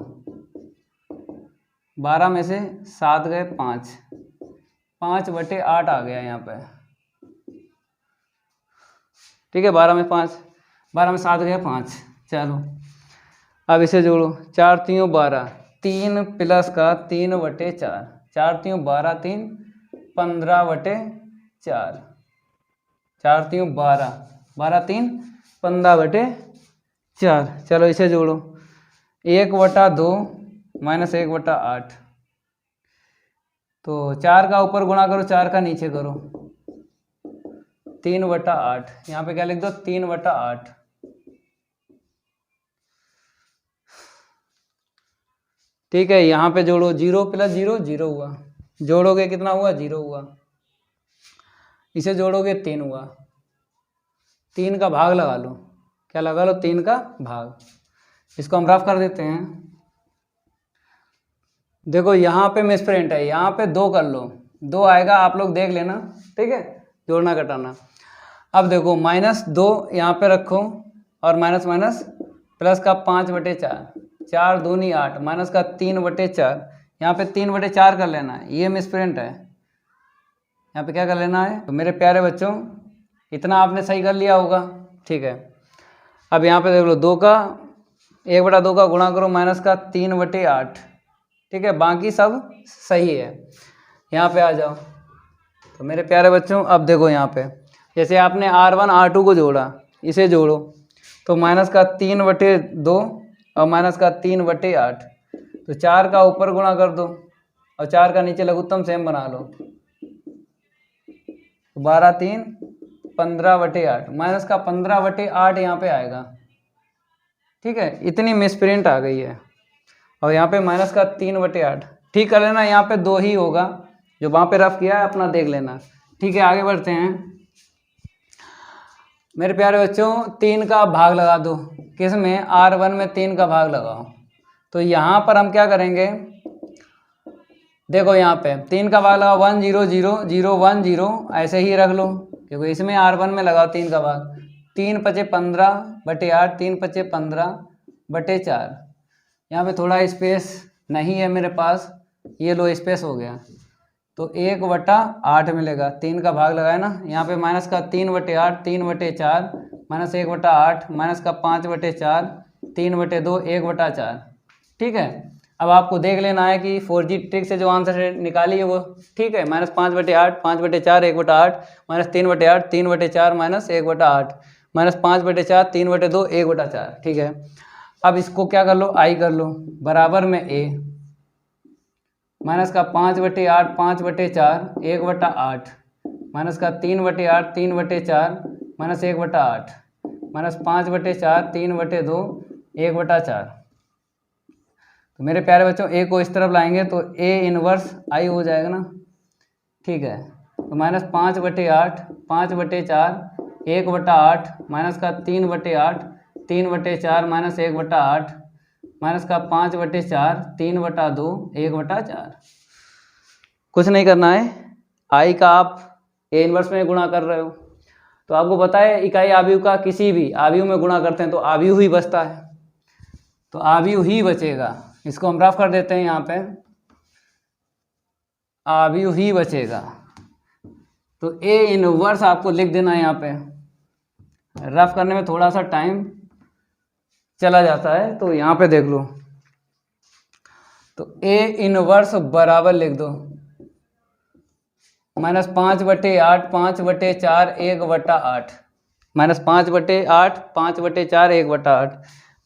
12 में से 7 गए 5, 5/8 आ गया यहाँ पे, ठीक है, 12 में 5, 12 में 7 गए 5, चलो अब इसे जोड़ो, 4 3 12, 3 प्लस का 3/4, 4 3 12, 3 15/4, 4 3 12, 12 3 15/4, चलो इसे जोड़ो, 1/2 माइनस 1/8, तो 4 का ऊपर गुणा करो, 4 का नीचे करो, 3/8। यहाँ पे क्या लिख दो, 3/8। ठीक है, यहाँ पे जोड़ो, 0 + 0 0 हुआ, जोड़ोगे कितना हुआ, 0 हुआ। इसे जोड़ोगे 3 हुआ, 3 का भाग लगा लो, क्या लगा लो, 3 का भाग। इसको हम रफ कर देते हैं। देखो यहाँ पे मिसप्रिंट है, यहाँ पे 2 कर लो, 2 आएगा, आप लोग देख लेना, ठीक है, जोड़ना घटाना। अब देखो -2 यहाँ पे रखो और माइनस माइनस प्लस का 5/4, 4 दूनी 8, माइनस का 3/4, यहाँ पे 3/4 कर लेना है, ये मिसप्रिंट है, यहाँ पे क्या कर लेना है। तो मेरे प्यारे बच्चों इतना आपने सही कर लिया होगा, ठीक है। अब यहाँ पे देख लो 2 का 1/2 का गुणा करो, माइनस का 3/8, ठीक है, बाकी सब सही है। यहाँ पे आ जाओ। तो मेरे प्यारे बच्चों अब देखो यहाँ पे जैसे आपने R1 R2 को जोड़ा, इसे जोड़ो तो माइनस का 3/2 और माइनस का 3/8, तो 4 का ऊपर गुणा कर दो और 4 का नीचे लघुत्तम सेम बना लो, 12 3 15/8, माइनस का 15/8 यहाँ पे आएगा, ठीक है। इतनी मिसप्रिंट आ गई है। और यहाँ पे माइनस का 3/8 ठीक कर लेना, यहाँ पे 2 ही होगा, जो वहाँ पे रफ किया है अपना देख लेना, ठीक है। आगे बढ़ते हैं मेरे प्यारे बच्चों, 3 का भाग लगा दो, किस में, R1 में 3 का भाग लगाओ। तो यहाँ पर हम क्या करेंगे, देखो यहाँ पे 3 का भाग लगाओ, 1 0 0 0 1 0, ऐसे ही रख लो क्योंकि इसमें R1 में लगाओ 3 का भाग, 3 × 5 = 15/8, 3 × 5 = 15/4। यहाँ पे थोड़ा स्पेस नहीं है मेरे पास, ये लो स्पेस हो गया, तो 1/8 मिलेगा, 3 का भाग लगाया ना। यहाँ पे माइनस का 3/8, 3/4, माइनस 1/8, माइनस का 5/4, 3/2, 1/4, ठीक है। अब आपको देख लेना है कि 4G ट्रिक से जो आंसर निकाली है वो ठीक है, -5/8, 5/4, 1/8, माइनस 3/8, 3/4, माइनस 1/8, माइनस 5/4, 3/2, 1/4, ठीक है। अब इसको क्या कर लो, आई कर लो, बराबर में a, माइनस का 5/8, 5/4, 1/8, माइनस का 3/8, 3/4, माइनस 1/8, माइनस 5/4, 3/2, 1/4। तो मेरे प्यारे बच्चों a को इस तरफ लाएंगे तो a इनवर्स i हो जाएगा ना, ठीक है। तो माइनस 5/8, 5/4, 1/8, माइनस का 3/8, 3/4, माइनस 1/8, माइनस का 5/4, 3/2, 1/4। कुछ नहीं करना है, i का आप a इनवर्स में गुणा कर रहे हो, तो आपको पता है इकाई आव्यूह का किसी भी आव्यूह में गुणा करते हैं तो आव्यूह ही बचता है, तो आव्यूह ही बचेगा। इसको हम रफ कर देते हैं, यहाँ पे आव्यूह ही बचेगा, तो a इनवर्स आपको लिख देना है। यहाँ पे रफ करने में थोड़ा सा टाइम चला जाता है, तो यहाँ पे देख लो, तो a इनवर्स बराबर लिख दो -5/8, 5/4, 1/8, माइनस 5/8, 5/4, 1/8,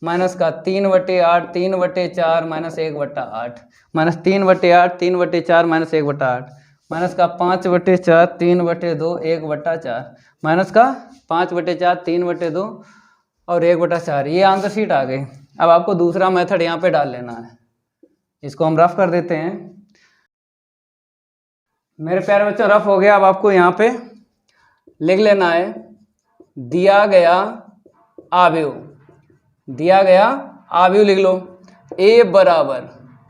माइनस का 3/8, 3/4, माइनस 1/8, माइनस 3/8, 3/4, माइनस 1/8, माइनस का 5/4, 3/2, 1/4, माइनस का 5/4, 3/2 और 1/4। ये आंसर शीट आ गई। अब आपको दूसरा मेथड यहाँ पे डाल लेना है, इसको हम रफ कर देते हैं। मेरे प्यारे बच्चों रफ हो गया। अब आपको यहाँ पे लिख लेना है दिया गया आव्यूह, दिया गया आव्यूह लिख लो। a बराबर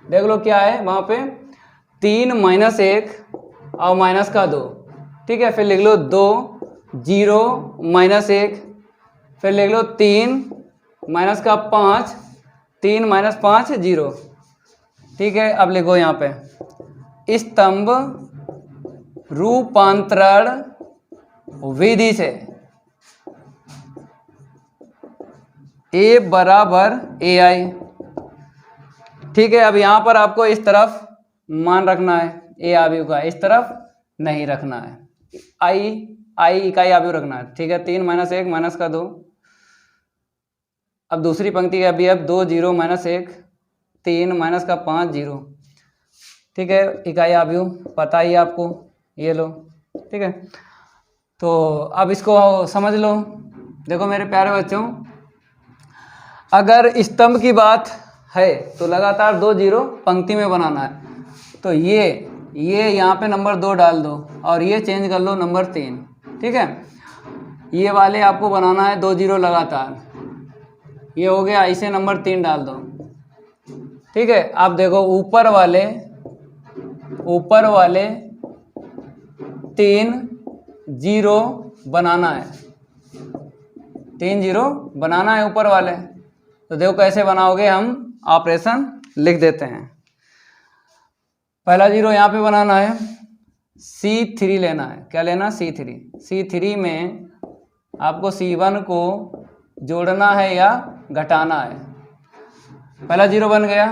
देख लो क्या है वहाँ पे, 3 - 1 और माइनस का 2, ठीक है। फिर लिख लो 2 0 -1, फिर लिख लो 3 माइनस का 5, 3 - 5 0, ठीक है। अब लिखो यहाँ पे स्तंभ रूपांतरण विधि से a बराबर ai, ठीक है। अब यहाँ पर आपको इस तरफ मान रखना है a आव्यूह का, इस तरफ नहीं रखना है, i इकाई आव्यूह रखना है, ठीक है। 3 - 1 माइनस का 2। अब दूसरी पंक्ति का भी अब 2 0 -1, 3 माइनस का 5 0, ठीक है, इकाई आव्यूह पता ही है आपको, ये लो। ठीक है, तो अब इसको समझ लो। देखो मेरे प्यारे बच्चों, अगर स्तंभ की बात है तो लगातार 2 जीरो पंक्ति में बनाना है। तो ये यहाँ पे नंबर 2 डाल दो और ये चेंज कर लो नंबर 3। ठीक है, ये वाले आपको बनाना है 2 जीरो लगातार, ये हो गया, इसे नंबर 3 डाल दो। ठीक है, आप देखो ऊपर वाले 3 जीरो बनाना है, 3 जीरो बनाना है ऊपर वाले। तो देखो कैसे बनाओगे, हम ऑपरेशन लिख देते हैं। पहला जीरो यहाँ पे बनाना है, C3 लेना है। क्या लेना? C3 में आपको C1 को जोड़ना है या घटाना है। पहला जीरो बन गया।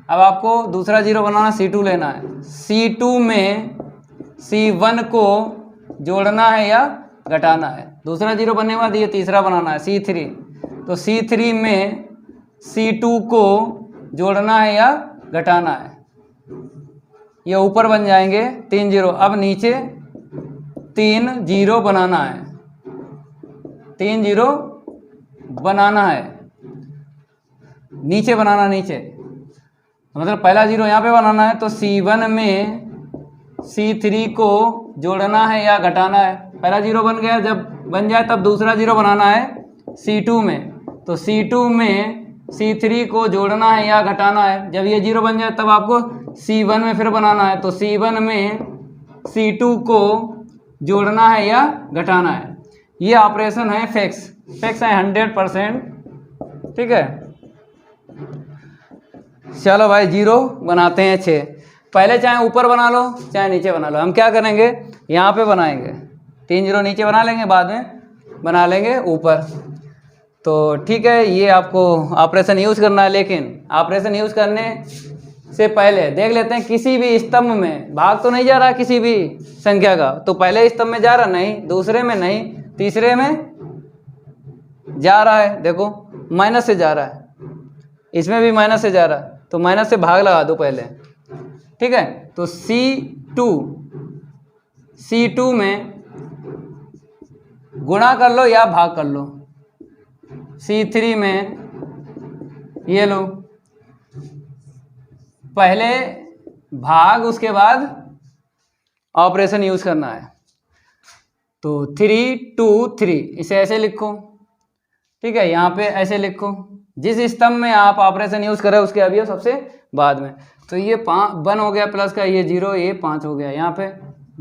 अब आपको दूसरा जीरो बनाना, C2 लेना है। C2 में C1 को जोड़ना है या घटाना है। दूसरा जीरो बनने के बाद ये तीसरा बनाना है, C3। तो C3 में C2 को जोड़ना है या घटाना है। ये ऊपर बन जाएंगे 3 जीरो। अब नीचे 3 जीरो बनाना है, 3 जीरो बनाना है, नीचे बनाना, नीचे मतलब पहला जीरो यहाँ पे बनाना है। तो C1 में C3 को जोड़ना है या घटाना है। पहला जीरो बन गया, जब बन जाए तब दूसरा जीरो बनाना है C2 में। तो C2 में C3 को जोड़ना है या घटाना है। जब ये जीरो बन जाए तब आपको C1 में फिर बनाना है। तो C1 में C2 को जोड़ना है या घटाना है। ये ऑपरेशन है फिक्स है 100%। ठीक है, चलो भाई जीरो बनाते हैं 6। पहले चाहे ऊपर बना लो चाहे नीचे बना लो। हम क्या करेंगे, यहाँ पे बनाएंगे, 3 जीरो नीचे बना लेंगे, बाद में बना लेंगे ऊपर। तो ठीक है, ये आपको ऑपरेशन यूज़ करना है। लेकिन ऑपरेशन यूज़ करने से पहले देख लेते हैं किसी भी स्तंभ में भाग तो नहीं जा रहा किसी भी संख्या का। तो पहले स्तंभ में जा रहा नहीं, दूसरे में नहीं, तीसरे में जा रहा है। देखो माइनस से जा रहा है, इसमें भी माइनस से जा रहा है। तो माइनस से भाग लगा दो पहले। ठीक है, तो C2 में गुणा कर लो या भाग कर लो। C3 में ये लो, पहले भाग उसके बाद ऑपरेशन यूज करना है। तो 3 2 3 इसे ऐसे लिखो। ठीक है, यहाँ पे ऐसे लिखो। जिस स्तंभ में आप ऑपरेशन यूज कर रहे हो उसके अभी सबसे बाद में। तो ये 1 हो गया प्लस का, ये 0, ये 5 हो गया। यहाँ पे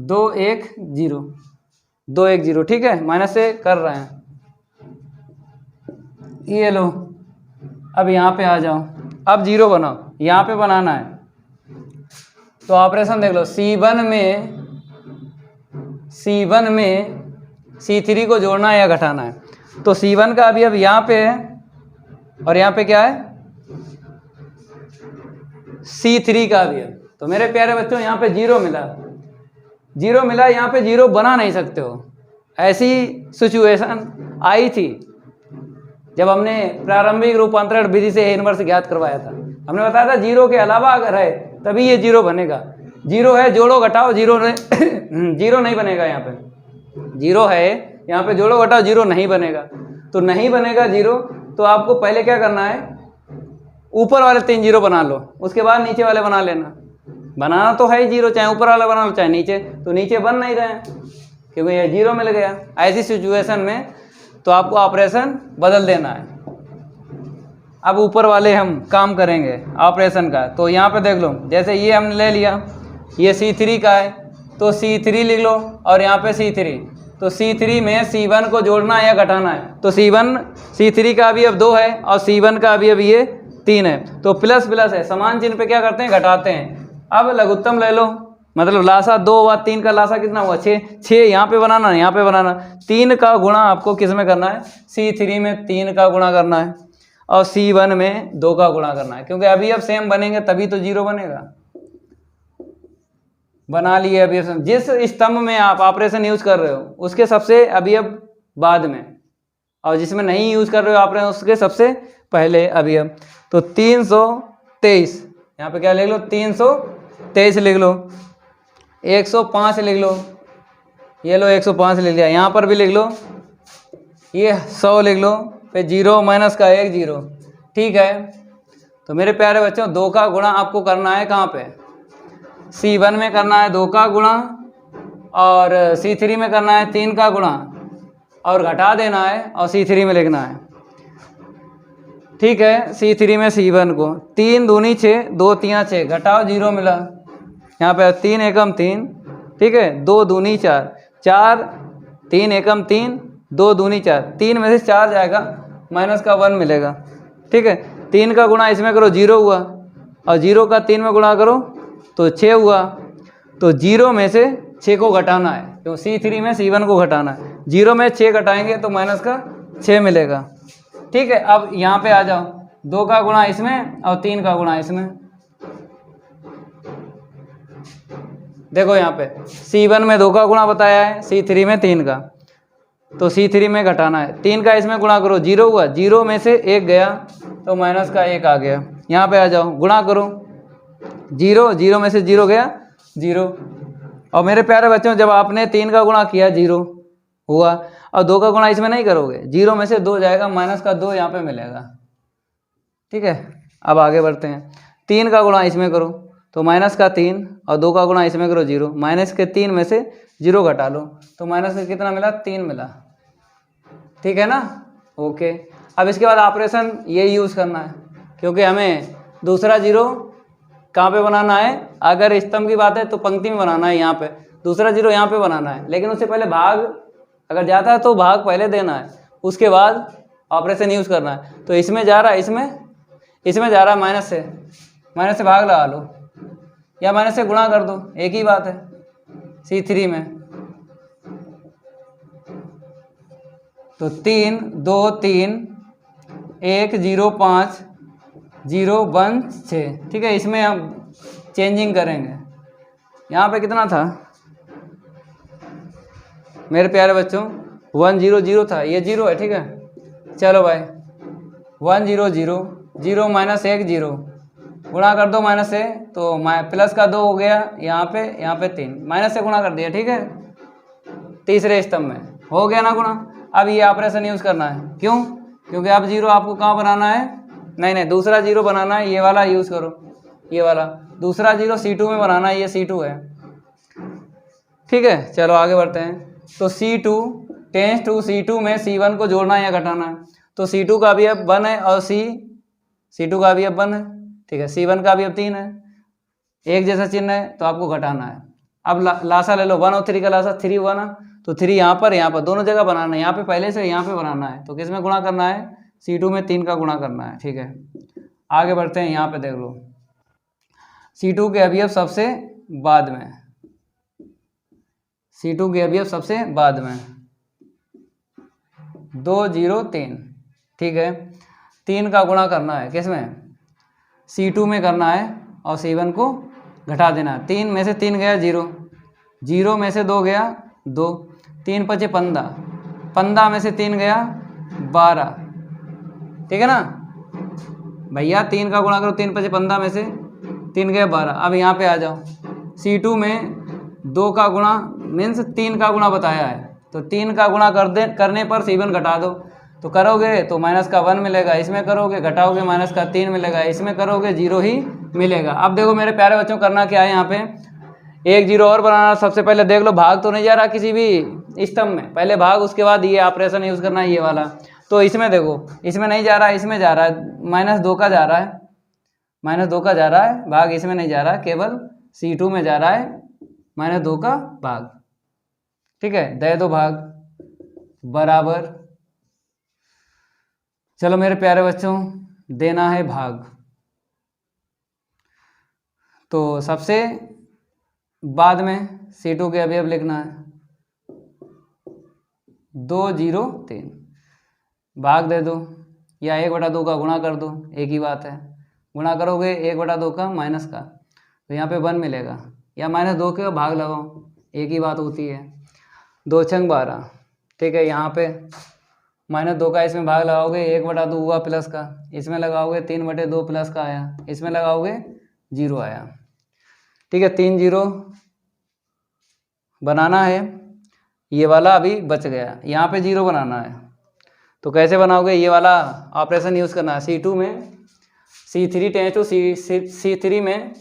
2 1 0 2 1 0। ठीक है, माइनस से कर रहे हैं। ये लो, अब यहाँ पे आ जाओ, अब 0 बनाओ, यहाँ पे बनाना है। तो ऑपरेशन देख लो, C1 में C3 को जोड़ना है या घटाना है। तो C1 का अभी अब यहाँ पे है और यहाँ पे क्या है, C3 का भी है। तो मेरे प्यारे बच्चों यहाँ पे 0 मिला, यहाँ पे 0 बना नहीं सकते हो। ऐसी सिचुएशन आई थी जब हमने प्रारंभिक रूपांतरण विधि से इनवर्स ज्ञात करवाया था। हमने बताया था 0 के अलावा अगर है तभी ये 0 बनेगा। 0 है, जोड़ो घटाओ 0 नहीं बनेगा। यहाँ पे 0 है, यहाँ पे जोड़ो घटाओ 0 नहीं बनेगा। तो नहीं बनेगा 0, तो आपको पहले क्या करना है, ऊपर वाले 3 जीरो बना लो, उसके बाद नीचे वाले बना लेना। बनाना तो है 0, चाहे ऊपर वाला बना लो चाहे नीचे। तो नीचे बन नहीं रहे हैं क्योंकि ये 0 मिल गया। ऐसी सिचुएशन में तो आपको ऑपरेशन बदल देना है। अब ऊपर वाले हम काम करेंगे ऑपरेशन का। तो यहाँ पे देख लो, जैसे ये हमने ले लिया, ये C3 का है तो C3 लिख लो और यहाँ पे C3। तो C3 में C1 को जोड़ना है या घटाना है। तो C3 का अभी अब 2 है और C1 का अभी ये 3 है। तो प्लस प्लस है, समान चिन्ह पे क्या करते हैं, घटाते हैं। अब लघुत्तम ले लो, मतलब लासा 2 हुआ, 3 का लासा कितना हुआ 6 यहाँ पे बनाना, यहाँ पे बनाना। 3 का गुणा आपको किस में करना है, C3 में 3 का गुणा करना है और C1 में 2 का गुणा करना है। क्योंकि अभी अब सेम बनेंगे तभी तो 0 बनेगा। बना लिए अभी जिस स्तंभ में आप ऑपरेशन यूज कर रहे हो उसके सबसे अभी अब बाद में, और जिसमें नहीं यूज कर रहे हो ऑपरेशन उसके सबसे पहले अभी अब। तो 323 यहाँ पे क्या ले लो, 23 लिख लो, 105 लिख लो, ये लो 105 लिख लिया, यहाँ पर भी लिख लो, ये 100 लिख लो, फिर 0 माइनस का 1 0। ठीक है, तो मेरे प्यारे बच्चों 2 का गुणा आपको करना है कहाँ पे, C1 में करना है 2 का गुणा, और C3 में करना है 3 का गुणा, और घटा देना है और C3 में लिखना है। ठीक है, C3 में C1 को 3 दूनी 6, 2 3 6, घटाओ 0 मिला, यहाँ पे 3 एकम 3, ठीक है, 2 दूनी 4, 4 3 एकम 3, 2 दूनी 4, 3 में से 4 जाएगा, माइनस का 1 मिलेगा। ठीक है, 3 का गुणा इसमें करो 0 हुआ, और 0 का 3 में गुणा करो तो 6 हुआ, तो 0 में से 6 को घटाना है, तो C3 में C1 को घटाना है, 0 में 6 घटाएंगे तो माइनस का 6 मिलेगा। ठीक है, अब यहाँ पे आ जाओ, 2 का गुणा इसमें और 3 का गुणा इसमें। देखो यहाँ पे C1 में 2 का गुणा बताया है, C3 में 3 का, तो C3 में घटाना है, 3 का इसमें गुणा करो 0 हुआ, 0 में से 1 गया तो माइनस का 1 आ गया। यहाँ पे आ जाओ, गुणा करो 0, 0 में से 0 गया 0, और मेरे प्यारे बच्चों जब आपने 3 का गुणा किया 0 हुआ, और 2 का गुणा इसमें नहीं करोगे, 0 में से 2 जाएगा, माइनस का 2 यहाँ पे मिलेगा। ठीक है, अब आगे बढ़ते हैं, 3 का गुणा इसमें करो तो माइनस का 3, और 2 का गुणा इसमें करो 0, माइनस के 3 में से 0 घटा लो तो माइनस का कितना मिला, 3 मिला। ठीक है ना, ओके। अब इसके बाद ऑपरेशन ये यूज़ करना है, क्योंकि हमें दूसरा 0 कहाँ पे बनाना है, अगर स्तंभ की बात है तो पंक्ति में बनाना है, यहाँ पे दूसरा 0 यहाँ पे बनाना है, लेकिन उससे पहले भाग अगर जाता है तो भाग पहले देना है, उसके बाद ऑपरेशन यूज़ करना है। तो इसमें जा रहा है, इसमें जा रहा है माइनस से भाग लगा लो, या माइनस से गुणा कर दो, एक ही बात है। C3 में तो 3 2 3 1 0 5 0 1 6। ठीक है, इसमें हम चेंजिंग करेंगे, यहाँ पे कितना था मेरे प्यारे बच्चों, 1 0 0 था, ये 0 है। ठीक है, चलो भाई 1 0 0 0 माइनस 1 0, गुणा कर दो माइनस से, तो प्लस का 2 हो गया, यहाँ पे 3, माइनस से गुणा कर दिया। ठीक है, तीसरे स्तंभ में हो गया ना गुणा। अब ये ऑपरेशन यूज़ करना है, क्यों, क्योंकि अब 0 आपको कहाँ बनाना है, नहीं दूसरा 0 बनाना है, ये वाला यूज़ करो, ये वाला दूसरा 0 C2 में बनाना है, ये C2 है। ठीक है, चलो आगे बढ़ते हैं। तो C2 टेंस टू C2 में C1 को जोड़ना है या घटाना है, तो C2 का भी अब 1 है और C2 का भी अब 1 है। ठीक है, C1 का भी अब 3 है, एक जैसा चिन्ह है तो आपको घटाना है। अब लासा ले लो, 1 और 3 का लासा 3 हुआ ना, तो 3 यहाँ पर दोनों जगह बनाना है, यहाँ पे पहले से यहाँ पे बनाना है, तो किस में गुणा करना है, C2 में 3 का गुणा करना है। ठीक है, आगे बढ़ते हैं, यहाँ पे देख लो C2 के अवयव सबसे बाद में, C2 के अवयव सबसे बाद में 2 0 3। ठीक है, 3 का गुणा करना है, किसमें, C2 में करना है, और C1 को घटा देना है। 3 में से 3 गया 0, 0 में से 2 गया 2, 3 5 15, 15 में से 3 गया 12। ठीक है ना भैया, 3 का गुणा करो, 3 5 15 में से 3 गया 12। अब यहाँ पे आ जाओ, C2 में 2 का गुणा मीन्स 3 का गुणा बताया है, तो 3 का गुणा करने पर C1 घटा दो, तो करोगे तो माइनस का 1 मिलेगा, इसमें करोगे घटाओगे माइनस का 3 मिलेगा, इसमें करोगे 0 ही मिलेगा। अब देखो मेरे प्यारे बच्चों, करना क्या है, यहाँ पे एक 0 और बनाना। सबसे पहले देख लो, भाग तो नहीं जा रहा किसी भी स्तंभ में, पहले भाग, उसके बाद ये ऑपरेशन यूज़ करना है, ये वाला। तो इसमें देखो, इसमें नहीं जा रहा, इसमें जा रहा है, -2 का जा रहा है, -2 का जा रहा है भाग, इसमें नहीं जा रहा है, केवल C2 में जा रहा है -2 का भाग। ठीक है, दे दो भाग बराबर, चलो मेरे प्यारे बच्चों, देना है भाग, तो सबसे बाद में C2 के अवयव लिखना है 2 0 3, भाग दे दो, या 1/2 का गुणा कर दो, एक ही बात है, गुणा करोगे 1/2 का माइनस का, तो यहाँ पे 1 मिलेगा, या -2 के भाग लगाओ, एक ही बात होती है, 2 छंग 12। ठीक है, यहाँ पे -2 का इसमें भाग लगाओगे, 1/2 हुआ प्लस का, इसमें लगाओगे 3/2 प्लस का आया, इसमें लगाओगे 0 आया। ठीक है, 3 जीरो बनाना है, ये वाला अभी बच गया, यहाँ पे 0 बनाना है। तो कैसे बनाओगे, ये वाला ऑपरेशन यूज़ करना है। C2 में C3 टेंस टू C3 में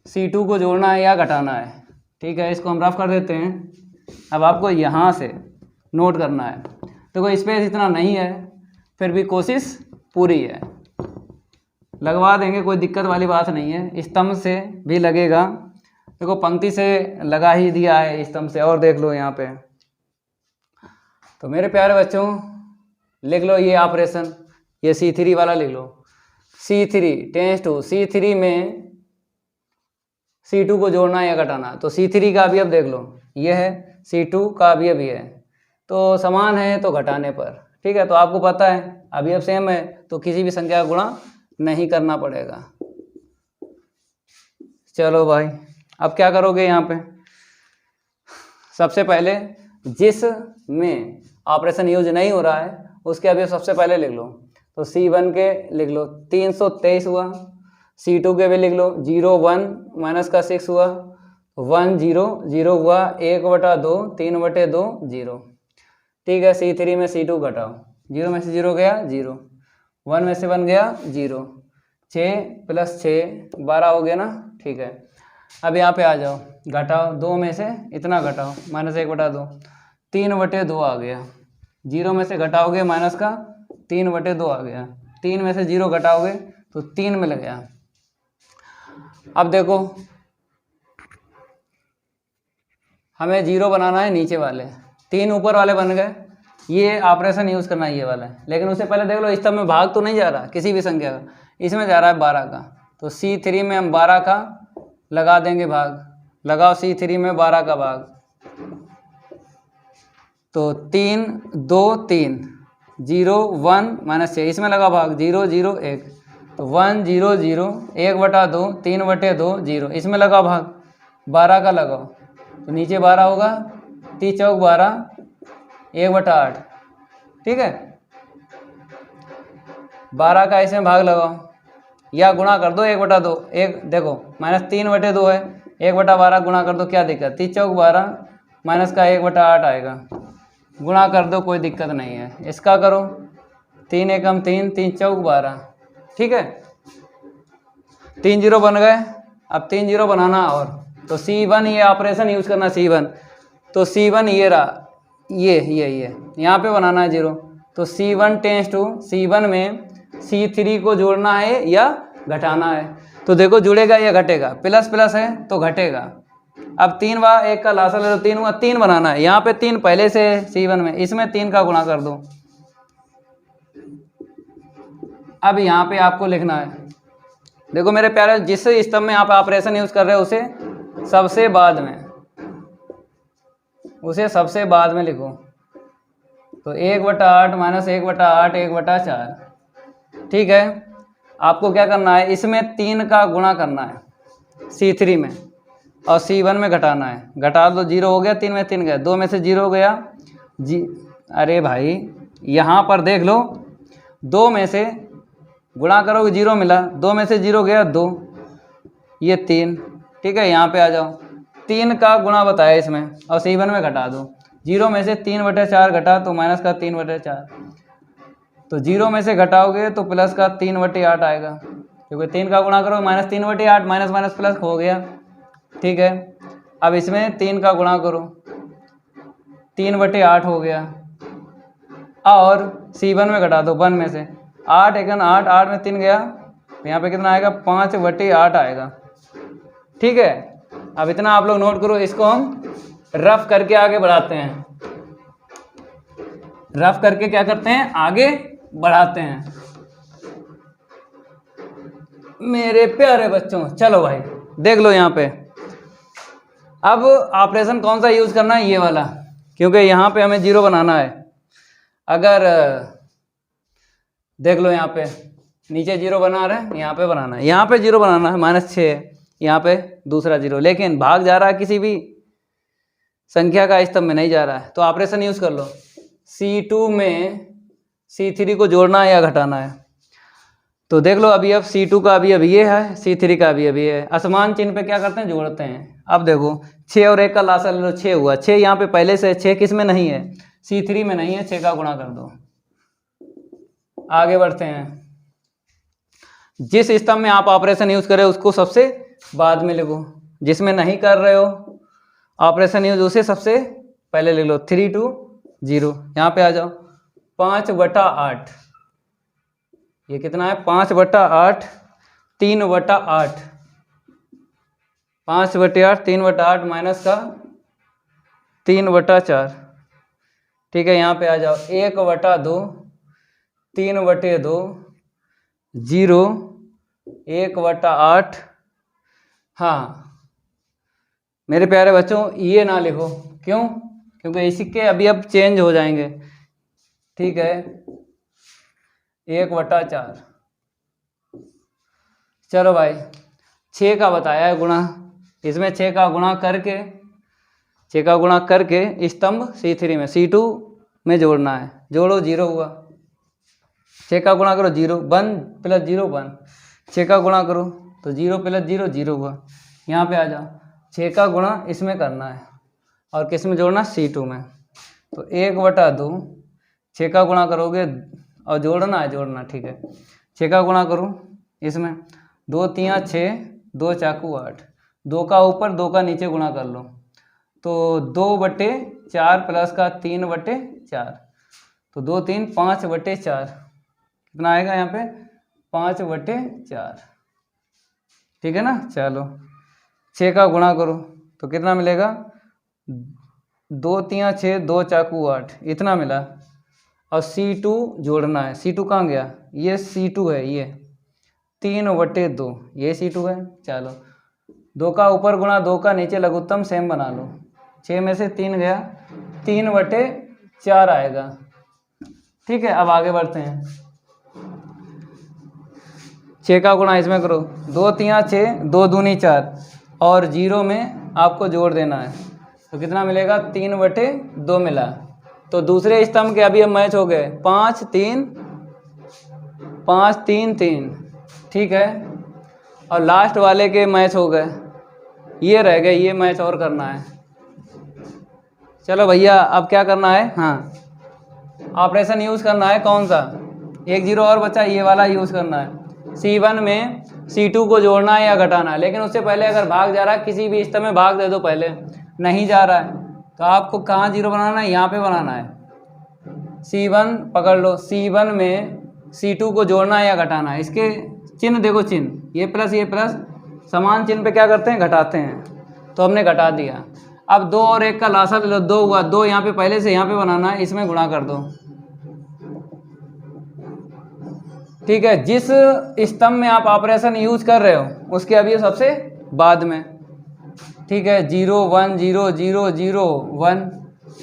C2 को जोड़ना है या घटाना है। ठीक है, इसको हम रफ कर देते हैं। अब आपको यहाँ से नोट करना है। देखो स्पेस इतना नहीं है, फिर भी कोशिश पूरी है, लगवा देंगे, कोई दिक्कत वाली बात नहीं है। स्तंभ से भी लगेगा, देखो पंक्ति से लगा ही दिया है स्तंभ से, और देख लो यहाँ पे। तो मेरे प्यारे बच्चों लिख लो ये ऑपरेशन, ये C3 वाला लिख लो। C3 टेंस टू C3 में C2 को जोड़ना या घटाना। तो C3 का अवयव देख लो, ये है, C2 का अवयव ये है, तो समान है तो घटाने पर। ठीक है, तो आपको पता है अवयव सेम है तो किसी भी संख्या का गुणा नहीं करना पड़ेगा। चलो भाई, अब क्या करोगे यहाँ पे, सबसे पहले जिस में ऑपरेशन यूज नहीं हो रहा है उसके अवयव सबसे पहले लिख लो। तो C1 के लिख लो 323 हुआ, C2 के भी लिख लो 0 1 माइनस का 6 हुआ, 1 0 0 हुआ, 1/2 3/2 0। ठीक है, C3 में C2 घटाओ, 0 में से 0 गया 0, 1 में से 1 गया 0, 6 + 6 12 हो गया ना। ठीक है, अब यहाँ पे आ जाओ, घटाओ, 2 में से इतना घटाओ, -1/2, 3/2 आ गया। 0 में से घटाओगे माइनस का 3/2 आ गया, 3 में से 0 घटाओगे तो 3 मिल गया। अब देखो हमें 0 बनाना है नीचे वाले, 3 ऊपर वाले बन गए, ये ऑपरेशन यूज़ करना है ये वाला। लेकिन उससे पहले देख लो स्तंभ में भाग तो नहीं जा रहा किसी भी संख्या का, इसमें जा रहा है 12 का। तो C3 में हम 12 का लगा देंगे भाग, लगाओ C3 में 12 का भाग, तो 3 2 3 0 1 -6, इसमें लगा भाग 0 0 1, तो 1 0 0 1/2 3/2 0, इसमें लगा भाग 12 का लगाओ, तो नीचे 12 होगा, 3 चौक 12 1/8। ठीक है, 12 का इसमें भाग लगाओ या गुणा कर दो 1/2, एक देखो -3/2 है, 1/12 गुणा कर दो, क्या दिक्कत, 3 चौक 12 माइनस का 1/8 आएगा, गुणा कर दो कोई दिक्कत नहीं है। इसका करो 3 एकम 3 3 चौक 12। ठीक है, 3 0 बन गए, अब 3 0 बनाना और, तो C1 ये ऑपरेशन यूज करना C1, तो C1 ये रहा, ये यहाँ पे बनाना है 0, तो C1 टेंस टू C1 में C3 को जोड़ना है या घटाना है। तो देखो जुड़ेगा या घटेगा, प्लस प्लस है तो घटेगा। अब 3 व 1 का लासा ले लो, 3 हुआ, 3 बनाना है, यहाँ पे 3 पहले से C1 में, इसमें 3 का गुणा कर दो। अब यहाँ पे आपको लिखना है, देखो मेरे प्यारे, जिस स्तंभ में आप ऑपरेशन यूज कर रहे हो उसे सबसे बाद में, उसे सबसे बाद में लिखो। तो 1/8 माइनस 1/8 1/4। ठीक है, आपको क्या करना है, इसमें 3 का गुणा करना है C3 में, और C1 में घटाना है, घटा दो, 0 हो गया, 3 में 3 गया, 2 में से 0 गया जी। अरे भाई यहाँ पर देख लो, 2 में से गुणा करोगे 0 मिला, 2 में से 0 गया 2, ये 3। ठीक है, यहाँ पे आ जाओ, 3 का गुणा बताया इसमें और C1 में घटा दो, 0 में से 3/4 घटा तो माइनस का 3/4, तो 0 में से घटाओगे तो प्लस का 3/8 आएगा, क्योंकि 3 का गुणा करो -3/8, माइनस माइनस प्लस हो गया। ठीक है, अब इसमें 3 का गुणा करो, 3/8 हो गया, और C1 में घटा दो 1 में से, 8 एकन 8, 8 में 3 गया, तो यहाँ पे कितना आएगा 5/8 आएगा। ठीक है, अब इतना आप लोग नोट करो, इसको हम रफ करके आगे बढ़ाते हैं, रफ करके क्या करते हैं, आगे बढ़ाते हैं मेरे प्यारे बच्चों। चलो भाई देख लो यहाँ पे, अब ऑपरेशन कौन सा यूज करना है, ये वाला, क्योंकि यहाँ पे हमें 0 बनाना है। अगर देख लो यहाँ पे नीचे 0 बना रहे हैं, यहाँ पे बनाना है, यहाँ पे 0 बनाना है, -6, यहाँ पे दूसरा 0, लेकिन भाग जा रहा है किसी भी संख्या का स्तंभ में नहीं जा रहा है, तो ऑपरेशन यूज कर लो। C2 में C3 को जोड़ना है या घटाना है, तो देख लो अभी अब C2 का अभी ये है, C3 का अभी ये है। असमान चिन्ह पे क्या करते हैं, जोड़ते हैं। अब देखो 6 और 1 का लासा ले लो, 6 हुआ। 6 यहाँ पे पहले से 6 किस में नहीं है, C3 में नहीं है। 6 का गुणा कर दो। आगे बढ़ते हैं। जिस स्तंभ में आप ऑपरेशन यूज कर रहे हो उसको सबसे बाद में लिखो, जिसमें नहीं कर रहे हो ऑपरेशन यूज उसे सबसे पहले लिख लो। 3 2 0। यहाँ पे आ जाओ। 5/8 ये कितना है, 5/8 3/8। 5/8 3/8 माइनस का 3/4। ठीक है, यहाँ पे आ जाओ। 1/2 3/2 0 1/8। हाँ मेरे प्यारे बच्चों ये ना लिखो, क्यों? क्योंकि इसी के अभी अब चेंज हो जाएंगे। ठीक है, 1/4। चलो भाई 6 का बताया है गुणा, इसमें 6 का गुणा करके स्तंभ C3 में C2 में जोड़ना है। जोड़ो, 0 हुआ। 6 का गुणा करो, 0 1 + 0 1। 6 का गुणा करो तो 0 + 0 0 हुआ। यहाँ पे आ जाओ। 6 का गुणा इसमें करना है और किस में जोड़ना, C2 में। तो 1/2 6 का गुणा करोगे और जोड़ना। ठीक है, 6 का गुणा करो इसमें। 2 3 6 2 4 8। 2 का ऊपर 2 का नीचे गुणा कर लो तो 2/4 प्लस का 3/4। तो 2 3 5/4 कितना आएगा यहाँ पे, 5/4। ठीक है ना। चलो 6 का गुणा करो तो कितना मिलेगा, 2 3 6 2 4 8 इतना मिला। और C2 जोड़ना है। C2 कहाँ गया, ये C2 है, ये 3/2 ये C2 है। चलो 2 का ऊपर गुणा 2 का नीचे लघुत्तम सेम बना लो। 6 में से 3 गया, 3/4 आएगा। ठीक है, अब आगे बढ़ते हैं। 6 का गुणा इसमें करो, 2 3 6 2 दूनी 4 और 0 में आपको जोड़ देना है। तो कितना मिलेगा, 3/2 मिला। तो दूसरे स्तंभ के अभी अब मैच हो गए, 5 3 5 3 3। ठीक है, और लास्ट वाले के मैच हो गए, ये रह गए, ये मैच और करना है। चलो भैया अब क्या करना है, हाँ ऑपरेशन यूज़ करना है। कौन सा, 1 0 और बचा, ये वाला यूज़ करना है। C1 में C2 को जोड़ना है या घटाना है। लेकिन उससे पहले अगर भाग जा रहा है, किसी भी स्तंभ में भाग दे दो। पहले नहीं जा रहा है तो आपको कहाँ 0 बनाना है, यहाँ पे बनाना है। C1 पकड़ लो, C1 में C2 को जोड़ना है या घटाना है। इसके चिन्ह देखो, चिन्ह ये प्लस समान चिन्ह पे क्या करते हैं, घटाते हैं। तो हमने घटा दिया। अब 2 और 1 का लासा ले लो, 2 हुआ। 2 यहाँ पे पहले से यहाँ पे बनाना है, इसमें गुणा कर दो। ठीक है, जिस स्तंभ में आप ऑपरेशन यूज कर रहे हो उसके अभी सबसे बाद में। ठीक है, 0 1 0 0 0 1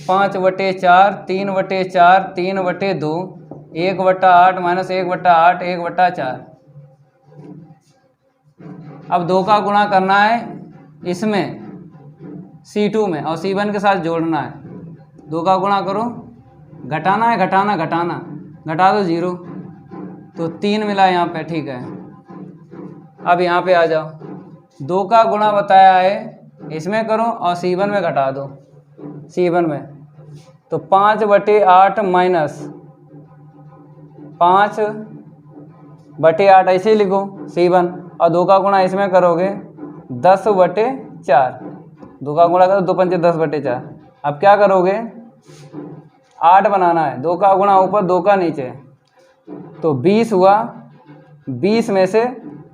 5/4 3/4 3/2 1/8 माइनस 1/8 1/4। अब 2 का गुणा करना है इसमें C2 में और C1 के साथ जोड़ना है। 2 का गुणा करो, घटाना है, घटा दो 0 तो 3 मिला यहाँ पे। ठीक है, अब यहाँ पे आ जाओ। 2 का गुणा बताया है, इसमें करो और C1 में घटा दो। C1 में तो 5/8 माइनस 5/8 ऐसे ही लिखो C1 और 2 का गुणा इसमें करोगे 10/4। 2 का गुणा करो, 2 पंचे 10/4। अब क्या करोगे, 8 बनाना है। 2 का गुणा ऊपर 2 का नीचे तो 20 हुआ। 20 में से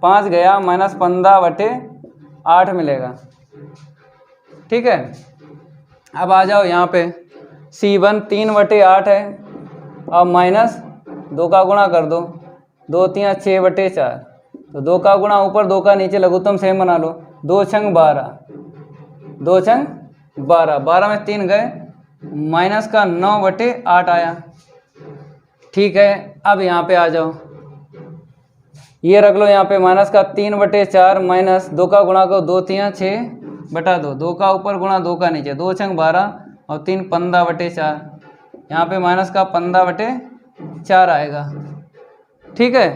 5 गया माइनस 15/8 मिलेगा। ठीक है, अब आ जाओ यहाँ पे। C1 3/8 है और माइनस 2 का गुणा कर दो, 2 3 6/4। तो 2 का गुणा ऊपर 2 का नीचे लघुत्तम सेम बना लो। 2 छंग 12, 2 छंग 12, 12 में 3 गए, माइनस का 9/8 आया। ठीक है, अब यहाँ पे आ जाओ, ये रख लो यहाँ पे माइनस का 3/4 माइनस 2 का गुणा करो, 2 3 6/2, 2 का ऊपर गुणा 2 का नीचे, 2 छंग 12 और 3 15/4। यहाँ पे माइनस का 15/4 आएगा। ठीक है,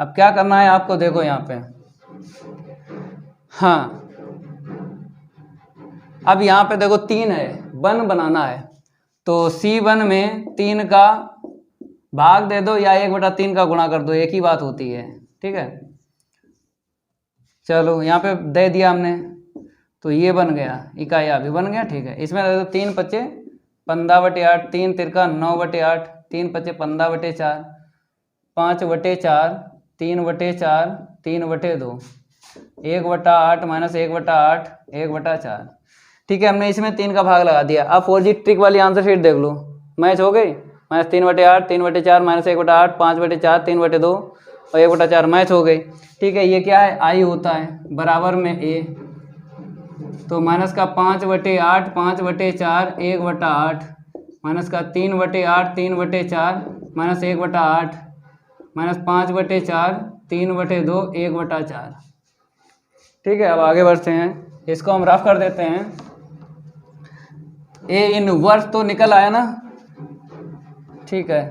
अब क्या करना है आपको, देखो यहाँ पे, हाँ अब यहाँ पे देखो 3 है, 1 बनाना है, तो C1 में 3 का भाग दे दो या 1/3 का गुणा कर दो, एक ही बात होती है, ठीक है। चलो यहाँ पे दे दिया हमने, तो ये बन गया, इकाई अभी बन गया, ठीक है। इसमें दे दो 3 पच्चे 15/8, 3 तिरका 9/8, 3 पच्चे 15/4, 5/4, 3/4, 3/2, 1/8 माइनस 1/8, 1/4, ठीक है। हमने इसमें 3 का भाग लगा दिया। अब 4G ट्रिक वाली आंसर शीट देख लो, मैच हो गई। माइनस 3/8, 3/4, माइनस 1/8, 5/4, 3/2 और 1/4 मैच हो गई, ठीक है। ये क्या है, आई होता है बराबर में ए, तो माइनस का 5/8, 5/4, 1/8, माइनस का 3/8, 3/4, माइनस 1/8, माइनस 5/4, 3/2, 1/4, ठीक है। अब आगे बढ़ते हैं, इसको हम रफ कर देते हैं। ए इनवर्स तो निकल आया ना, ठीक है।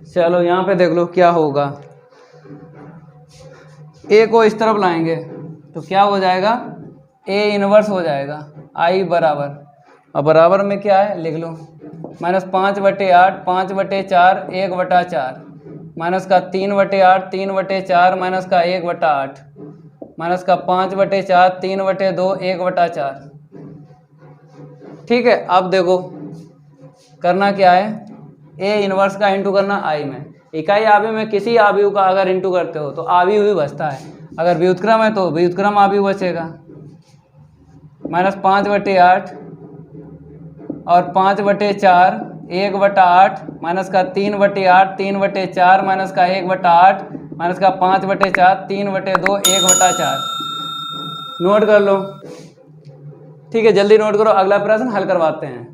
चलो यहाँ पे देख लो क्या होगा, ए को इस तरफ लाएंगे तो क्या हो जाएगा, ए इनवर्स हो जाएगा, आई बराबर, और बराबर में क्या है लिख लो, माइनस 5/8, 5/4, 1/4, माइनस का 3/8, 3/4, माइनस का 1/8, माइनस का 5/4, 3/2, 1/4, ठीक है। अब देखो करना क्या है, ए इनवर्स का इंटू करना आई में, इकाई आव्यूह में किसी आव्यूह का अगर इंटू करते हो तो आव्यूह ही बचता है, अगर व्युत्क्रम है तो व्युत्क्रम आव्यूह बचेगा। माइनस 5/8 और 5/4, 1/8, माइनस का 3/8, 3/4, माइनस का 1/8, माइनस का 5/4, 3/2, 1/4, नोट कर लो, ठीक है। जल्दी नोट करो, अगला प्रश्न हल करवाते हैं।